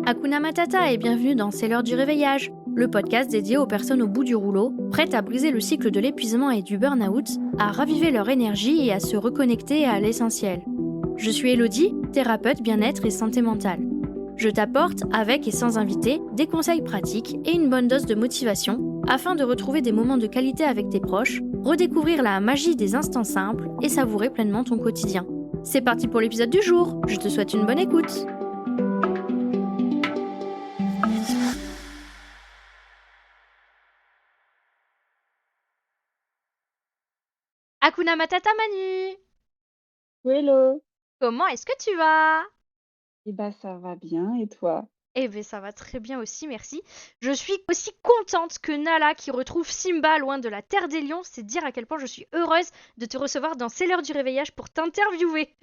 Hakuna Matata et bienvenue dans C'est l'heure du réveillage, le podcast dédié aux personnes au bout du rouleau, prêtes à briser le cycle de l'épuisement et du burn-out, à raviver leur énergie et à se reconnecter à l'essentiel. Je suis Elodie, thérapeute bien-être et santé mentale. Je t'apporte, avec et sans invité, des conseils pratiques et une bonne dose de motivation afin de retrouver des moments de qualité avec tes proches, redécouvrir la magie des instants simples et savourer pleinement ton quotidien. C'est parti pour l'épisode du jour, je te souhaite une bonne écoute. Hakuna Matata Manu, Hello. comment est-ce que tu vas? Ça va bien et toi? Eh ben ça va très bien aussi, merci. Je suis aussi contente que Nala qui retrouve Simba loin de la terre des lions, c'est dire à quel point je suis heureuse de te recevoir dans C'est l'heure du réveillage pour t'interviewer.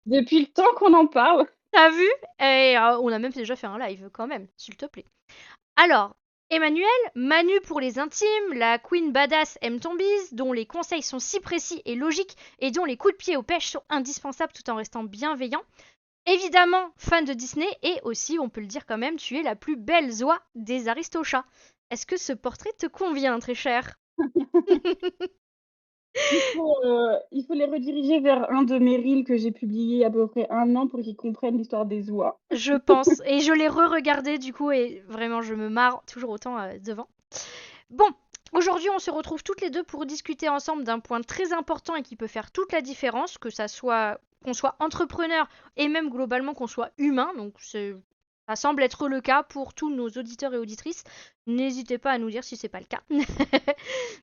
Depuis le temps qu'on en parle. T'as vu? Et on a même déjà fait un live quand même, s'il te plaît. Alors, Emmanuel, Manu pour les intimes, la queen badass aime ton bise, dont les conseils sont si précis et logiques et dont les coups de pied aux pêches sont indispensables tout en restant bienveillant. Évidemment, fan de Disney et aussi, on peut le dire quand même, tu es la plus belle Zoa des Aristochats. Est-ce que ce portrait te convient, très cher? Il faut les rediriger vers un de mes reels que j'ai publié il y a à peu près 1 an pour qu'ils comprennent l'histoire des oies. Je pense. Et je l'ai re-regardé du coup et vraiment je me marre toujours autant devant. Bon, aujourd'hui on se retrouve toutes les deux pour discuter ensemble d'un point très important et qui peut faire toute la différence, que ça soit qu'on soit entrepreneur et même globalement qu'on soit humain. Donc ça semble être le cas pour tous nos auditeurs et auditrices. N'hésitez pas à nous dire si c'est pas le cas.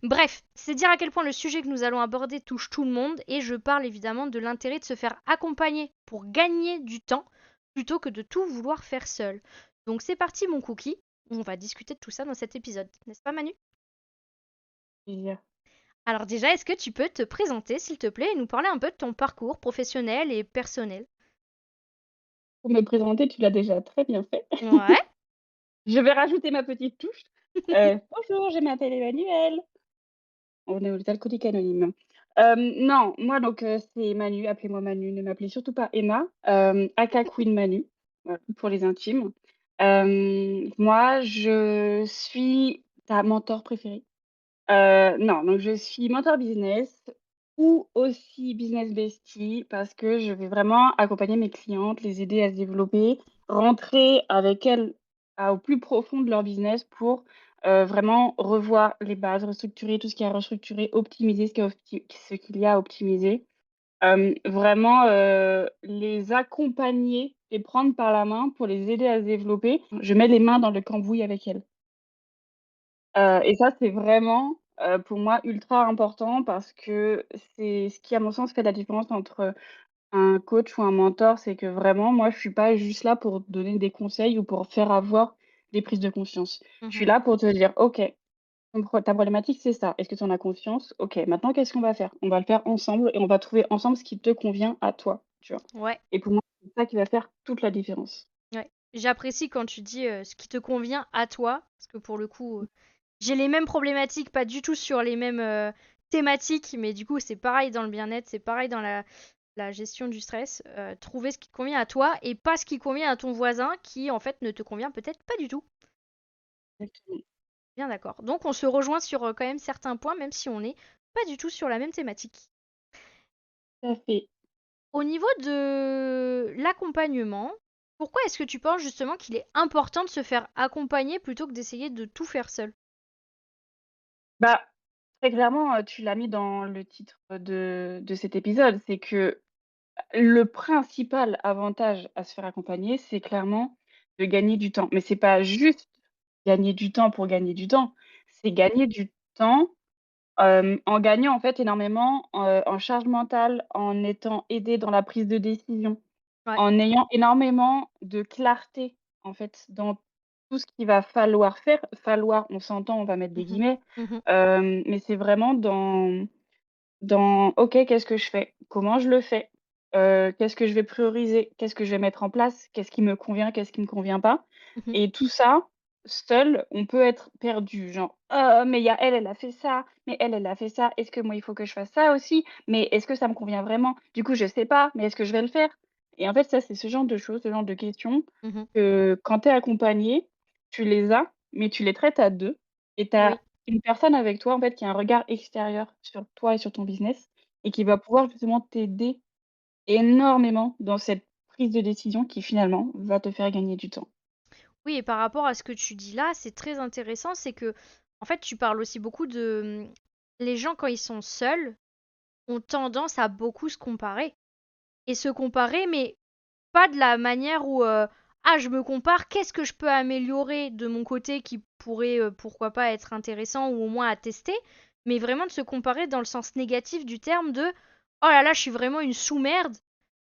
Bref, c'est dire à quel point le sujet que nous allons aborder touche tout le monde et je parle évidemment de l'intérêt de se faire accompagner pour gagner du temps plutôt que de tout vouloir faire seul. Donc c'est parti mon cookie, on va discuter de tout ça dans cet épisode, n'est-ce pas Manu? Et Alors déjà, est-ce que tu peux te présenter s'il te plaît et nous parler un peu de ton parcours professionnel et personnel? pour me présenter, tu l'as déjà très bien fait. Ouais. Je vais rajouter ma petite touche. Bonjour, je m'appelle Emmanuel. On est aux alcooliques anonymes. Non, moi donc c'est Manu, appelez-moi Manu, ne m'appelez surtout pas Emma, aka Queen Manu, voilà, pour les intimes. Moi je suis ta mentor préférée? Non, donc je suis mentor business ou aussi business bestie parce que je vais vraiment accompagner mes clientes, les aider à se développer, rentrer avec elles au plus profond de leur business pour, vraiment revoir les bases, restructurer tout ce qu'il y a à restructurer, optimiser ce qu'il y a à optimiser. Vraiment, les accompagner, les prendre par la main pour les aider à se développer. Je mets les mains dans le cambouis avec elles. Et ça, c'est vraiment, pour moi ultra important parce que c'est ce qui, à mon sens, fait la différence entre un coach ou un mentor. C'est que vraiment, moi, je suis pas juste là pour donner des conseils ou pour faire avoir des prises de conscience. Je suis Mhm. là pour te dire: «OK, ta problématique, c'est ça. Est-ce que tu en as conscience? OK, maintenant qu'est-ce qu'on va faire? On va le faire ensemble et on va trouver ensemble ce qui te convient à toi», tu vois? Ouais, Et pour moi, c'est ça qui va faire toute la différence. ouais. J'apprécie quand tu dis ce qui te convient à toi, parce que pour le coup, j'ai les mêmes problématiques, pas du tout sur les mêmes thématiques, mais du coup, c'est pareil dans le bien-être, c'est pareil dans la gestion du stress. Trouver ce qui te convient à toi et pas ce qui convient à ton voisin qui, en fait, ne te convient peut-être pas du tout. Exactement. Bien d'accord. Donc, on se rejoint sur quand même certains points, même si on n'est pas du tout sur la même thématique. Tout à fait. Au niveau de l'accompagnement, pourquoi est-ce que tu penses justement qu'il est important de se faire accompagner plutôt que d'essayer de tout faire seul? Bah, très clairement, tu l'as mis dans le titre de cet épisode, c'est que le principal avantage à se faire accompagner, c'est clairement de gagner du temps. Mais c'est pas juste gagner du temps pour gagner du temps, c'est gagner du temps, en gagnant en fait énormément, en charge mentale, en étant aidé dans la prise de décision, Ouais. en ayant énormément de clarté en fait dans tout ce qu'il va falloir faire. Falloir, on s'entend, on va mettre des Mhm. guillemets, Mhm. mais c'est vraiment dans «OK, qu'est-ce que je fais? Comment je le fais? Qu'est-ce que je vais prioriser? Qu'est-ce que je vais mettre en place? Qu'est-ce qui me convient? Qu'est-ce qui me convient pas?» Mhm. Et tout ça, seul, on peut être perdu, genre: mais il y a elle, elle a fait ça, mais elle, elle a fait ça. Est-ce que moi, il faut que je fasse ça aussi? Mais est-ce que ça me convient vraiment? Du coup, je sais pas, mais est-ce que je vais le faire?» Et en fait, ça, c'est ce genre de choses, ce genre de questions Mmh. que quand tu es accompagné, tu les as, mais tu les traites à 2 et tu Oui. as une personne avec toi, en fait, qui a un regard extérieur sur toi et sur ton business et qui va pouvoir justement t'aider énormément dans cette prise de décision qui finalement va te faire gagner du temps. Oui et par rapport à ce que tu dis là, c'est très intéressant, c'est que, en fait, tu parles aussi beaucoup de, les gens quand ils sont seuls, ont tendance à beaucoup se comparer et se comparer, mais pas de la manière où, «Ah, je me compare, qu'est-ce que je peux améliorer de mon côté qui pourrait, pourquoi pas être intéressant ou au moins à tester?» mais vraiment de se comparer dans le sens négatif du terme de: «Oh là là, je suis vraiment une sous-merde,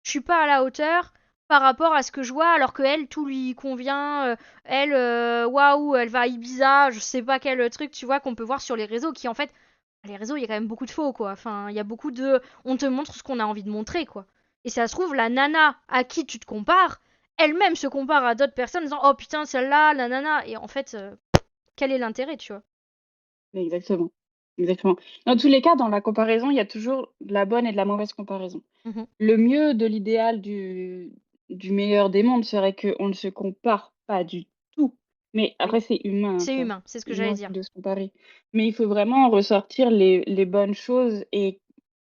je suis pas à la hauteur par rapport à ce que je vois alors qu'elle, tout lui convient, elle, waouh, elle va à Ibiza», je sais pas quel, truc, tu vois, qu'on peut voir sur les réseaux qui en fait les réseaux, il y a quand même beaucoup de faux, quoi. Enfin, il y a beaucoup de on te montre ce qu'on a envie de montrer, quoi. Et ça se trouve, la nana à qui tu te compares, elle-même se compare à d'autres personnes en disant oh putain, celle-là, la nana. Et en fait, quel est l'intérêt, tu vois? Exactement, exactement. Dans tous les cas, dans la comparaison, il y a toujours de la bonne et de la mauvaise comparaison. Mhm. Le mieux de l'idéal du meilleur des mondes serait qu'on ne se compare pas du tout. Mais Oui, après, c'est humain, hein, c'est ça. humain, c'est ce que Humain j'allais aussi dire. de se comparer. Mais il faut vraiment ressortir les bonnes choses et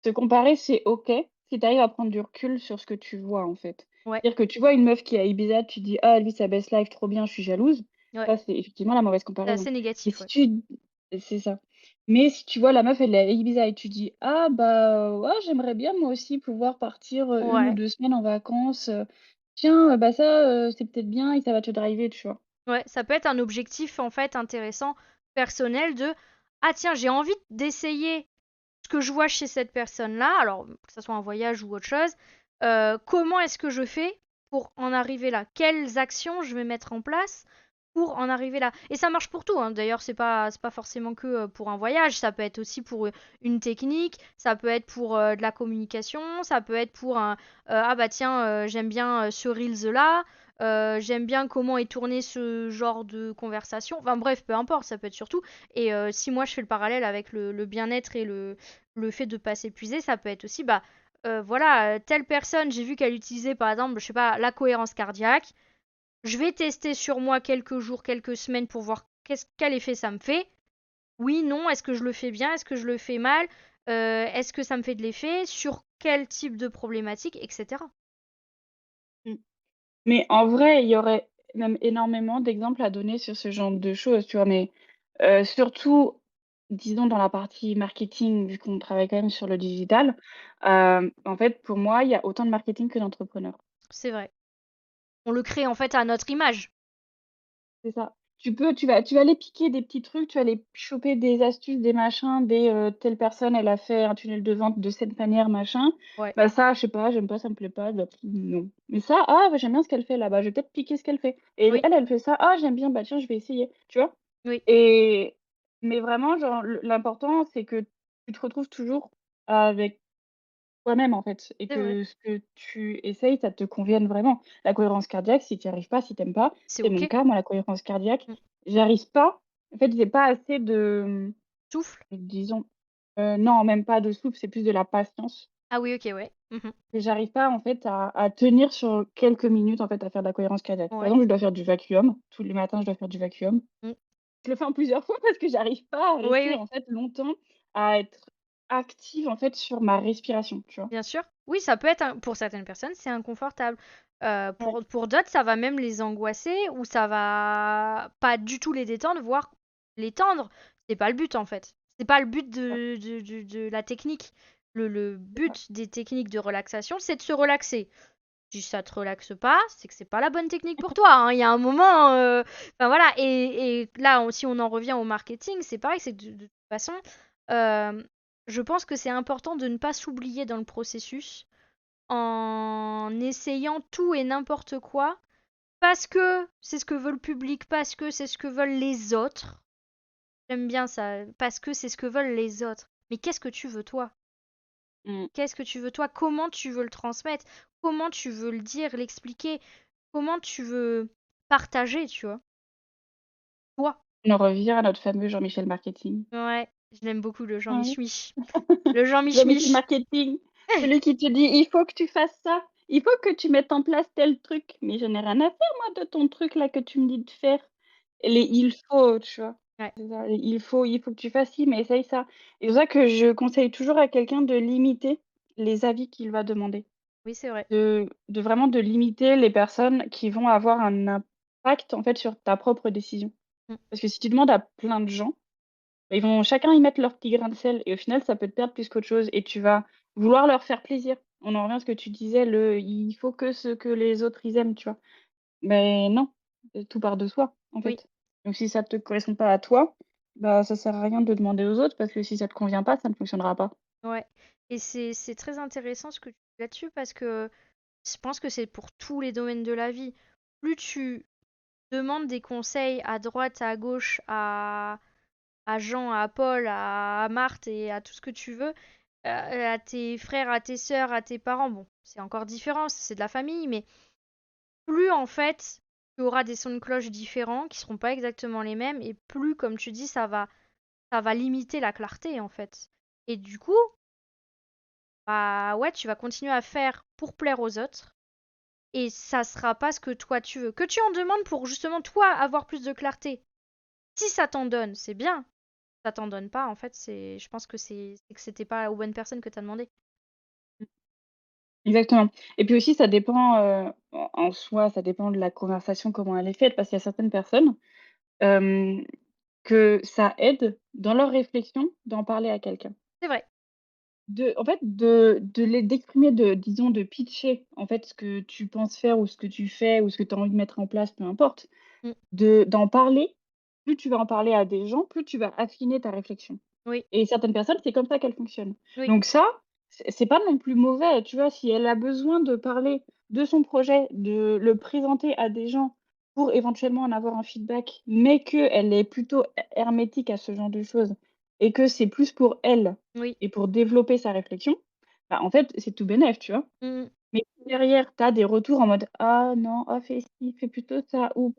se comparer, c'est OK si tu arrives à prendre du recul sur ce que tu vois, en fait. Ouais, C'est-à-dire que tu vois une meuf qui est à Ibiza, tu dis: «Ah, elle vit sa best life, trop bien, je suis jalouse». ouais. Ça, c'est effectivement la mauvaise C'est comparaison. assez Mais négatif, si ouais. tu c'est ça. Mais si tu vois la meuf, elle est à Ibiza et tu dis: «Ah bah, ouais, j'aimerais bien moi aussi pouvoir partir, 1 ou Ouais, 2 semaines en vacances, tiens, bah ça, c'est peut-être bien» et ça va te driver, tu vois? ouais. Ça peut être un objectif, en fait, intéressant, personnel de ah tiens, j'ai envie d'essayer ce que je vois chez cette personne-là, alors que ce soit un voyage ou autre chose, comment est-ce que je fais pour en arriver là? Quelles actions je vais mettre en place pour en arriver là? Et ça marche pour tout, hein. D'ailleurs, c'est pas forcément que pour un voyage, ça peut être aussi pour une technique, ça peut être pour de la communication, ça peut être pour un ah bah tiens, j'aime bien ce Reels là, j'aime bien comment est tourné ce genre de conversation. Enfin bref, peu importe, ça peut être surtout. Et si moi je fais le parallèle avec le bien-être et le fait de pas s'épuiser, ça peut être aussi, bah, voilà, telle personne, j'ai vu qu'elle utilisait par exemple, je sais pas, la cohérence cardiaque. Je vais tester sur moi quelques jours, quelques semaines pour voir quel effet ça me fait. Oui, non, est-ce que je le fais bien, est-ce que je le fais mal, est-ce que ça me fait de l'effet, sur quel type de problématique, etc. Mmh. Mais en vrai, il y aurait même énormément d'exemples à donner sur ce genre de choses, tu vois? Mais, surtout, disons dans la partie marketing, vu qu'on travaille quand même sur le digital, en fait, pour moi, il y a autant de marketing que d'entrepreneurs. C'est vrai. On le crée en fait à notre image. C'est ça. Tu vas aller piquer des petits trucs, tu vas aller choper des astuces, des machins, telle personne, elle a fait un tunnel de vente de cette manière, machin. Ouais. Bah, ça, je sais pas, j'aime pas, ça me plaît pas, bah, non. Mais ça, ah, bah, j'aime bien ce qu'elle fait là, bah, je vais peut-être piquer ce qu'elle fait. Et Oui, elle, elle fait ça, ah, j'aime bien, bah, tiens, je vais essayer, tu vois? oui, Et mais vraiment, genre, l'important, c'est que tu te retrouves toujours avec toi-même, en fait, et c'est vrai. que ce que tu essayes, ça te convienne vraiment. La cohérence cardiaque, si tu y arrives pas, si tu aimes pas, C'est c'est mon ok. cas, moi, la cohérence cardiaque, Mm. j'arrive pas. En fait, j'ai pas assez de, Souffle. disons, non, même pas de souffle, c'est plus de la patience Ah oui, ok, ouais. Mhm. et j'arrive pas, en fait, à tenir sur quelques minutes, en fait, à faire de la cohérence cardiaque. Par Ouais. exemple, je dois faire du vacuum. Tous les matins, je dois faire du vacuum. Mm. Je le fais en plusieurs fois parce que j'arrive pas à Oui, rester, oui. en fait, longtemps, à être active, en fait, sur ma respiration, tu vois? Bien sûr. Oui, ça peut être pour certaines personnes, c'est inconfortable. Ouais. Pour d'autres, ça va même les angoisser ou ça va pas du tout les détendre, voire les tendre. C'est pas le but en fait. C'est pas le but Ça, de la technique. Le c'est ça. but des techniques de relaxation, c'est de se relaxer. Si ça te relaxe pas, c'est que c'est pas la bonne technique pour toi, hein. Il y a un moment, enfin voilà. Et là, si on en revient au marketing, c'est pareil. C'est de toute façon, euh, je pense que c'est important de ne pas s'oublier dans le processus en essayant tout et n'importe quoi parce que c'est ce que veut le public, parce que c'est ce que veulent les autres. J'aime bien ça, parce que c'est ce que veulent les autres. Mais qu'est-ce que tu veux toi? Mmh. Qu'est-ce que tu veux toi? Comment tu veux le transmettre? Comment tu veux le dire, l'expliquer? Comment tu veux partager, tu vois? Toi. On en revient à notre fameux Jean-Michel Marketing. Ouais, je l'aime beaucoup le Jean Ouais. Mich Mich. Le Jean Mich Jean-Michel Mich. Marketing, celui qui te dit: «Il faut que tu fasses ça» il faut que tu mettes en place tel truc, mais je n'ai rien à faire moi de ton truc là que tu me dis de faire. Les il faut, tu vois? Ouais, C'est ça, les il faut que tu fasses ci, mais essaye ça. Et c'est pour ça que je conseille toujours à quelqu'un de limiter les avis qu'il va demander. oui, c'est vrai. De vraiment de limiter les personnes qui vont avoir un impact en fait sur ta propre décision. Mmh. Parce que si tu demandes à plein de gens, bah, ils vont chacun y mettre leur petit grain de sel et au final ça peut te perdre plus qu'autre chose et tu vas vouloir leur faire plaisir. On en revient à ce que tu disais, il faut que ce que les autres ils aiment, tu vois? Mais non, tout part de soi, en Oui, fait. Donc si ça te correspond pas à toi, bah, ça sert à rien de demander aux autres parce que si ça te convient pas, ça ne fonctionnera pas. ouais. Et c'est très intéressant ce que tu dis là-dessus parce que je pense que c'est pour tous les domaines de la vie. Plus tu demandes des conseils à droite, à gauche, à Jean, à Paul, à Marthe et à tout ce que tu veux, à tes frères, à tes sœurs, à tes parents, bon, c'est encore différent, c'est de la famille, mais plus en fait, tu auras des sons de cloche différents qui seront pas exactement les mêmes, et plus, comme tu dis, ça va limiter la clarté en fait. Et du coup, bah ouais, tu vas continuer à faire pour plaire aux autres, et ça sera pas ce que toi tu veux. Que tu en demandes pour justement toi avoir plus de clarté. Si ça t'en donne, c'est bien. Ça t'en donne pas, en fait, je pense que c'est que c'était pas aux bonnes personnes que t'as demandé. Exactement. Et puis aussi ça dépend, en soi, ça dépend de la conversation, comment elle est faite. Parce qu'il y a certaines personnes, hem, que ça aide dans leur réflexion d'en parler à quelqu'un. C'est vrai. En fait, d'exprimer, disons, de pitcher, en fait, ce que tu penses faire ou ce que tu fais ou ce que tu as envie de mettre en place, peu importe. Mmh. D'en parler, plus tu vas en parler à des gens, plus tu vas affiner ta réflexion. Oui, Et certaines personnes, c'est comme ça qu'elles fonctionnent. oui, Donc ça, c'est pas non plus mauvais, tu vois? Si elle a besoin de parler de son projet, de le présenter à des gens pour éventuellement en avoir un feedback, mais qu'elle est plutôt hermétique à ce genre de choses et que c'est plus pour elle oui. et pour développer sa réflexion, bah, en fait, c'est tout bénef, tu vois? Mmh. Mais si derrière, tu as des retours en mode: «Ah non, ah fais ci, fais plutôt ça» ou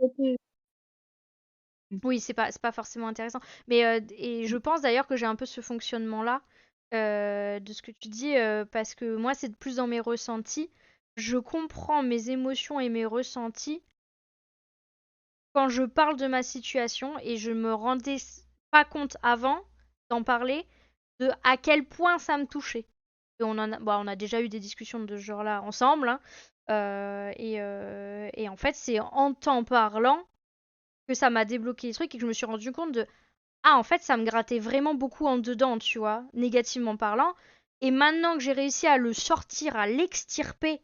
mmh, Oui, c'est pas forcément intéressant. Mais, et je pense d'ailleurs que j'ai un peu ce fonctionnement-là, de ce que tu dis, parce que moi, c'est plus dans mes ressentis. Je comprends mes émotions et mes ressentis quand je parle de ma situation et je me rendais pas compte avant d'en parler de à quel point ça me touchait. Et on a déjà eu des discussions de ce genre-là ensemble, hein, et en fait, c'est en t'en parlant que ça m'a débloqué les trucs et que je me suis rendu compte de ah, en fait, ça me grattait vraiment beaucoup en dedans, tu vois, négativement parlant. Et maintenant que j'ai réussi à le sortir, à l'extirper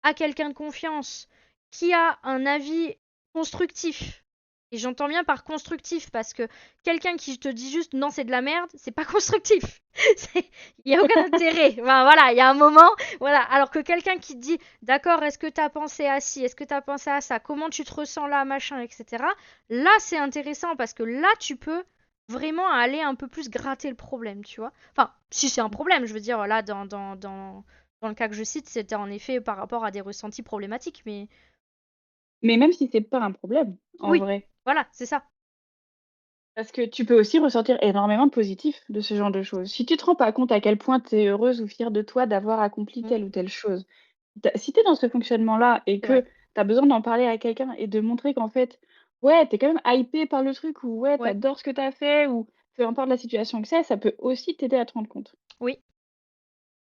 à quelqu'un de confiance qui a un avis constructif. Et j'entends bien par constructif parce que quelqu'un qui te dit juste non, c'est de la merde, c'est pas constructif. Il y a aucun intérêt. Enfin, voilà, il y a un moment, voilà. Alors que quelqu'un qui te dit d'accord, est-ce que t'as pensé à ci, est-ce que t'as pensé à ça, comment tu te ressens là, machin, etc. Là, c'est intéressant parce que là, tu peux vraiment aller un peu plus gratter le problème, tu vois. Enfin, si c'est un problème, je veux dire, là, dans le cas que je cite, c'était en effet par rapport à des ressentis problématiques, mais mais même si c'est pas un problème, en oui, vrai. voilà, c'est ça. Parce que tu peux aussi ressortir énormément de positif de ce genre de choses. Si tu te rends pas compte à quel point tu es heureuse ou fière de toi d'avoir accompli Mmh, telle ou telle chose, si tu es dans ce fonctionnement-là et c'est vrai. que tu as besoin d'en parler à quelqu'un et de montrer qu'en fait, ouais, tu es quand même hypé par le truc ou ouais, tu Ouais, adores ce que tu as fait ou peu importe la situation que c'est, ça peut aussi t'aider à te rendre compte. oui,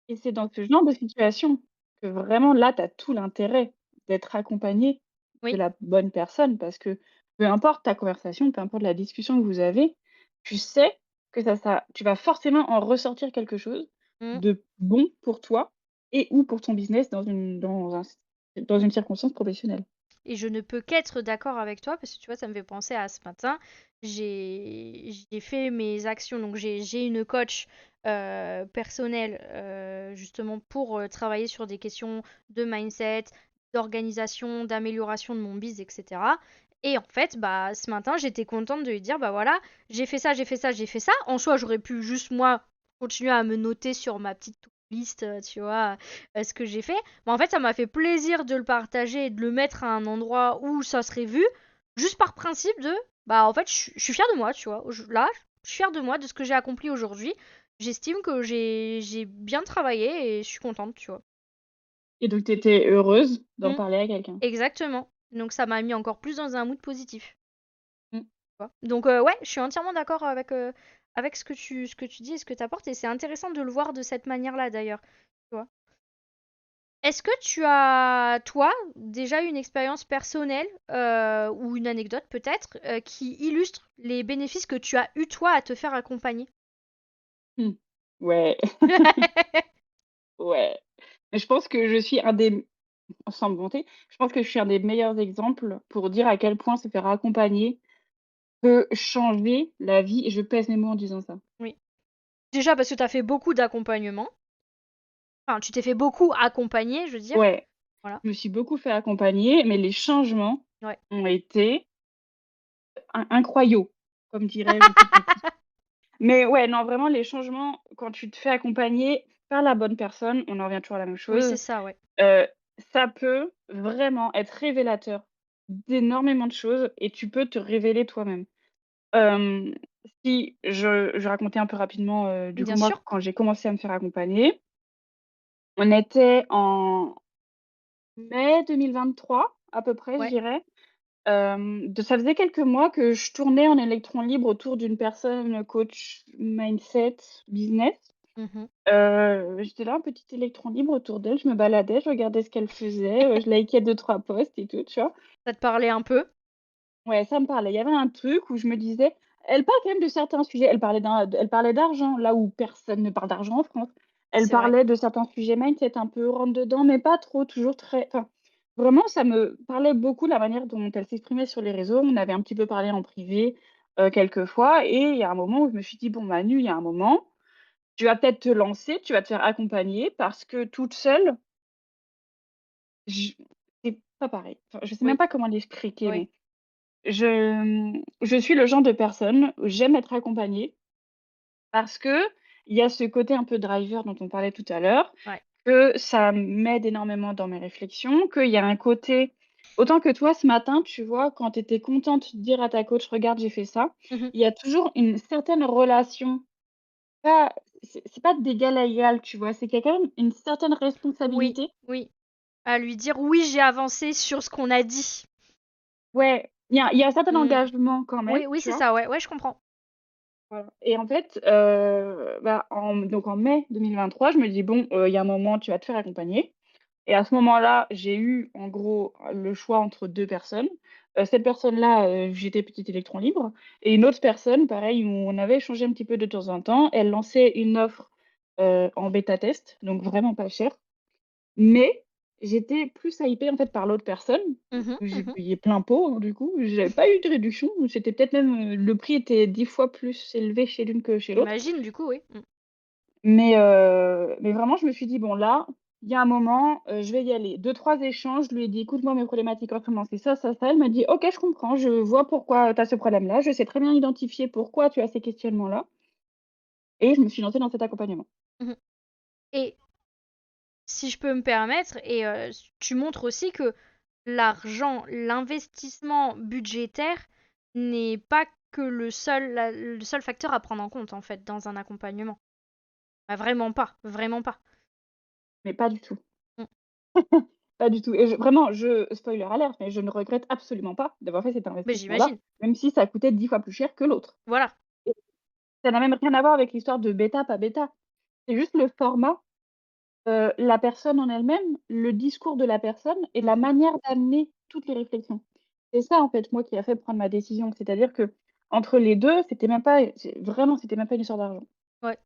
Et c'est dans ce genre de situation que vraiment là, tu as tout l'intérêt d'être accompagné de oui. la bonne personne parce que peu importe ta conversation, peu importe la discussion que vous avez, tu sais que tu vas forcément en ressortir quelque chose Mmh. de bon pour toi et ou pour ton business dans une circonstance professionnelle. Et je ne peux qu'être d'accord avec toi parce que tu vois, ça me fait penser à ce matin. J'ai fait mes actions, donc j'ai une coach personnelle justement pour travailler sur des questions de mindset, d'organisation, d'amélioration de mon biz, etc. Et en fait, bah, ce matin, j'étais contente de lui dire, bah voilà, j'ai fait ça, j'ai fait ça, j'ai fait ça. En soi, j'aurais pu juste moi continuer à me noter sur ma petite liste, tu vois, ce que j'ai fait. Mais en fait, ça m'a fait plaisir de le partager et de le mettre à un endroit où ça serait vu, juste par principe de, bah en fait, je suis fière de moi, tu vois. Là, je suis fière de moi, de ce que j'ai accompli aujourd'hui. J'estime que j'ai bien travaillé et je suis contente, tu vois. Et donc tu étais heureuse d'en Mmh, parler à quelqu'un? exactement. Donc ça m'a mis encore plus dans un mood positif, Mmh. tu vois? Donc ouais, je suis entièrement d'accord avec ce que tu dis et ce que tu apportes et c'est intéressant de le voir de cette manière-là d'ailleurs, tu vois? Est-ce que tu as, toi, déjà une expérience personnelle, ou une anecdote peut-être, qui illustre les bénéfices que tu as eu toi à te faire accompagner? Mmh. Ouais, ouais. Mais je pense que je suis un des sans me vanter, je pense que je suis un des meilleurs exemples pour dire à quel point se faire accompagner peut changer la vie et je pèse mes mots en disant ça. Oui. Déjà parce que tu as fait beaucoup d'accompagnement. Enfin, tu t'es fait beaucoup accompagner, je veux dire. Ouais, Voilà. je me suis beaucoup fait accompagner, mais les changements Ouais. ont été incroyaux, comme dirait je sais plus qui. Mais ouais, non, vraiment les changements, quand tu te fais accompagner par la bonne personne, on en revient toujours à la même Oui, c'est chose, ça, ouais. heu, ça peut vraiment être révélateur d'énormément de choses et tu peux te révéler toi-même. Hem, Si je racontais un peu rapidement, du coup, Bien moi, sûr. quand j'ai commencé à me faire accompagner, on était en mai 2023 à peu près, je Ouais. dirais. De Ça faisait quelques mois que je tournais en électron libre autour d'une personne, coach mindset business. Mmh. J'étais là, un petit électron libre autour d'elle, je me baladais, je regardais ce qu'elle faisait, je likais 2-3 posts et tout, tu vois? Ça te parlait un peu? Ouais, ça me parlait. Il y avait un truc où je me disais elle parle quand même de certains sujets. Elle parlait d'argent, là où personne ne parle d'argent en France. Elle C'est vrai. parlait de certains sujets mindset un peu rentre dedans, mais pas trop, toujours très enfin, vraiment ça me parlait beaucoup la manière dont elle s'exprimait sur les réseaux. On avait un petit peu parlé en privé, quelques fois et il y a un moment où je me suis dit: «Bon Manu, il y a un moment, tu vas peut-être te lancer, tu vas te faire accompagner parce que toute seule, je c'est pas pareil». Enfin, je sais même Oui, pas comment l'expliquer, oui. mais je suis le genre de personne, j'aime être accompagnée parce qu'il y a ce côté un peu driver dont on parlait tout à l'heure, Ouais. que ça m'aide énormément dans mes réflexions, qu'il y a un côté autant que toi ce matin, tu vois, quand tu étais contente de dire à ta coach: «Regarde, j'ai fait ça», Mmh. il y a toujours une certaine relation, pas c'est pas d'égal à égal, tu vois? C'est qu'il y a quand même une certaine Oui, responsabilité. oui. À lui dire: «Oui, j'ai avancé sur ce qu'on a dit». Ouais, il y a un certain Mmh. engagement quand même, Oui, oui, tu c'est vois? ça, ouais, ouais, je comprends. Voilà et en fait, bah, en mai 2023, je me dis: «Bon, il y a un moment, tu vas te faire accompagner» et à ce moment-là, j'ai eu en gros le choix entre 2 personnes. Cette personne-là, j'étais petit électron libre et une autre personne, pareil, où on avait échangé un petit peu de temps en temps. Elle lançait une offre, en bêta test, donc vraiment pas cher. Mais j'étais plus hypée, en fait, par l'autre personne, Mmh que j'ai mh. payé plein pot, hein, du coup. J'avais pas eu de réduction, c'était peut-être même, le prix était 10 fois plus élevé chez l'une que chez l'autre. J'imagine du coup, oui. Mmh. Mais vraiment, je me suis dit: «Bon là, il y a un moment, je vais y aller». 2-3 échanges, je lui ai dit: «Écoute-moi, mes problématiques en ce moment, c'est ça, ça, ça». Elle m'a dit: «OK, je comprends, je vois pourquoi tu as ce problème-là, je sais très bien identifier pourquoi tu as ces questionnements-là» et je me suis lancée dans cet accompagnement. Mmh. Et si je peux me permettre et tu montres aussi que l'argent, l'investissement budgétaire n'est pas que le seul facteur à prendre en compte, en fait, dans un accompagnement. Ah vraiment pas, vraiment pas. Mais pas du tout. Mmh. Pas du tout et vraiment, spoiler alert, mais je ne regrette absolument pas d'avoir fait cet Mais investissement-là, j'imagine. même si ça coûtait 10 fois plus cher que l'autre Voilà. et ça n'a même rien à voir avec l'histoire de bêta, pas bêta. C'est juste le format, la personne en elle-même, le discours de la personne et la Mmh. manière d'amener toutes les réflexions. C'est ça, en fait, moi, qui a fait prendre ma décision. C'est-à-dire qu'entre les 2, c'était même pas une histoire d'argent. Ouais.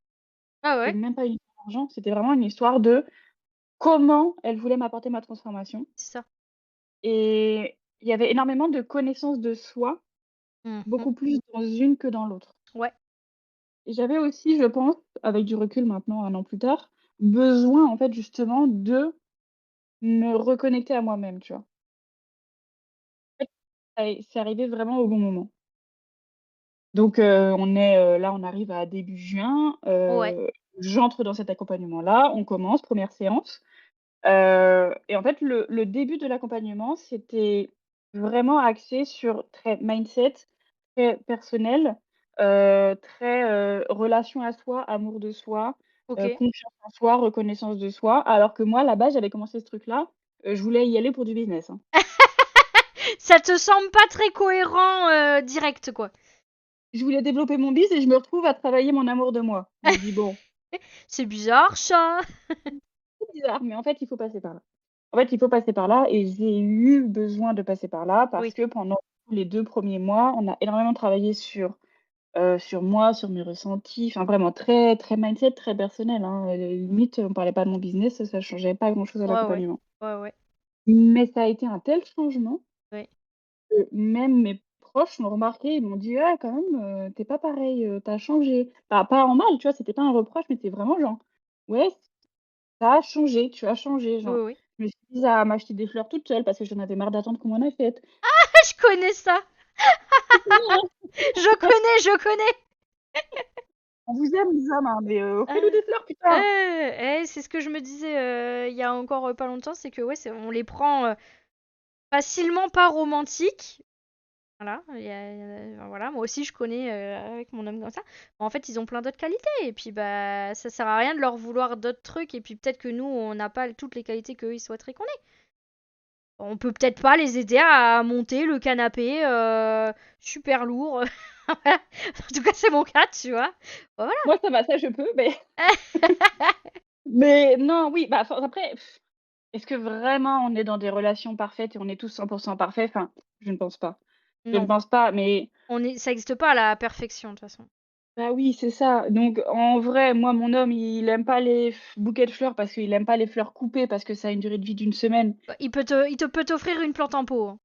Ah C'était ouais, même pas une histoire d'argent, c'était vraiment une histoire de comment elle voulait m'apporter ma transformation c'est ça. et il y avait énormément de connaissance de soi, Mmh. beaucoup plus dans une que dans l'autre Ouais, et j'avais aussi, je pense, avec du recul maintenant, 1 an plus tard, besoin, en fait, justement de me reconnecter à moi-même, tu vois? En fait, c'est arrivé vraiment au bon moment. Donc là, on arrive à début juin, ouais. j'entre dans cet accompagnement-là, on commence, première séance, et en fait, le début de l'accompagnement, c'était vraiment axé sur très mindset, très personnel, très, relation à soi, amour de soi, OK. confiance en soi, reconnaissance de soi. Alors que moi, là-bas, j'avais commencé ce truc-là, je voulais y aller pour du business, hein. Ça te semble pas très cohérent, direct, quoi? Je voulais développer mon biz et je me retrouve à travailler mon amour de moi. Je me dis: «Bon, C'est bizarre ça! c'est bizarre, mais en fait, il faut passer par là». En fait, il faut passer par là et j'ai eu besoin de passer par là parce Oui. que pendant les 2 premiers mois, on a énormément travaillé sur moi, sur mes ressentis, enfin vraiment très, très mindset, très personnel, hein, limite, on parlait pas de mon business, ça changeait pas grand-chose à Ouais, ouais. l'accompagnement. Ouais, ouais. Mais ça a été un tel changement Ouais. que même mes proches l'ont remarqué, ils m'ont dit: «Ah quand même, tu pas pareil, tu changé». Pas en mal, tu vois? C'était pas un reproche, mais c'était vraiment genre: «Ouais, ça a changé, tu as changé», Oui, genre. oui. Je me suis mise à m'acheter des fleurs toute seule parce que j'en avais marre d'attendre qu'on m'en achète. Je connais ça! Je connais! On vous aime les hommes, hein, mais offrez-nous Ah. des fleurs putain! C'est ce que je me disais, il y a encore, pas longtemps, c'est que ouais, on les prend, facilement pas romantiques. Voilà, voilà, moi aussi je connais, avec mon homme comme ça. En fait, ils ont plein d'autres qualités et puis, bah, ça sert à rien de leur vouloir d'autres trucs et puis peut-être que nous, on n'a pas toutes les qualités qu'eux, ils souhaiteraient qu'on ait. On peut peut-être pas les aider à monter le canapé, super lourd. Voilà. En tout cas, c'est mon cas, tu vois? Voilà. Moi ça va, ça je peux, mais non, oui, bah, enfin après, est-ce que vraiment on est dans des relations parfaites et on est tous 100 parfaits? Enfin, je ne pense pas. Je ne Non, pense pas, mais ça existe pas la perfection, de toute façon. bah, oui, c'est ça. Donc en vrai, moi, mon homme, il aime pas les bouquets de fleurs parce qu'il aime pas les fleurs coupées parce que ça a une durée de vie d'une semaine. Bah, il te peut t'offrir une plante en pot, hein.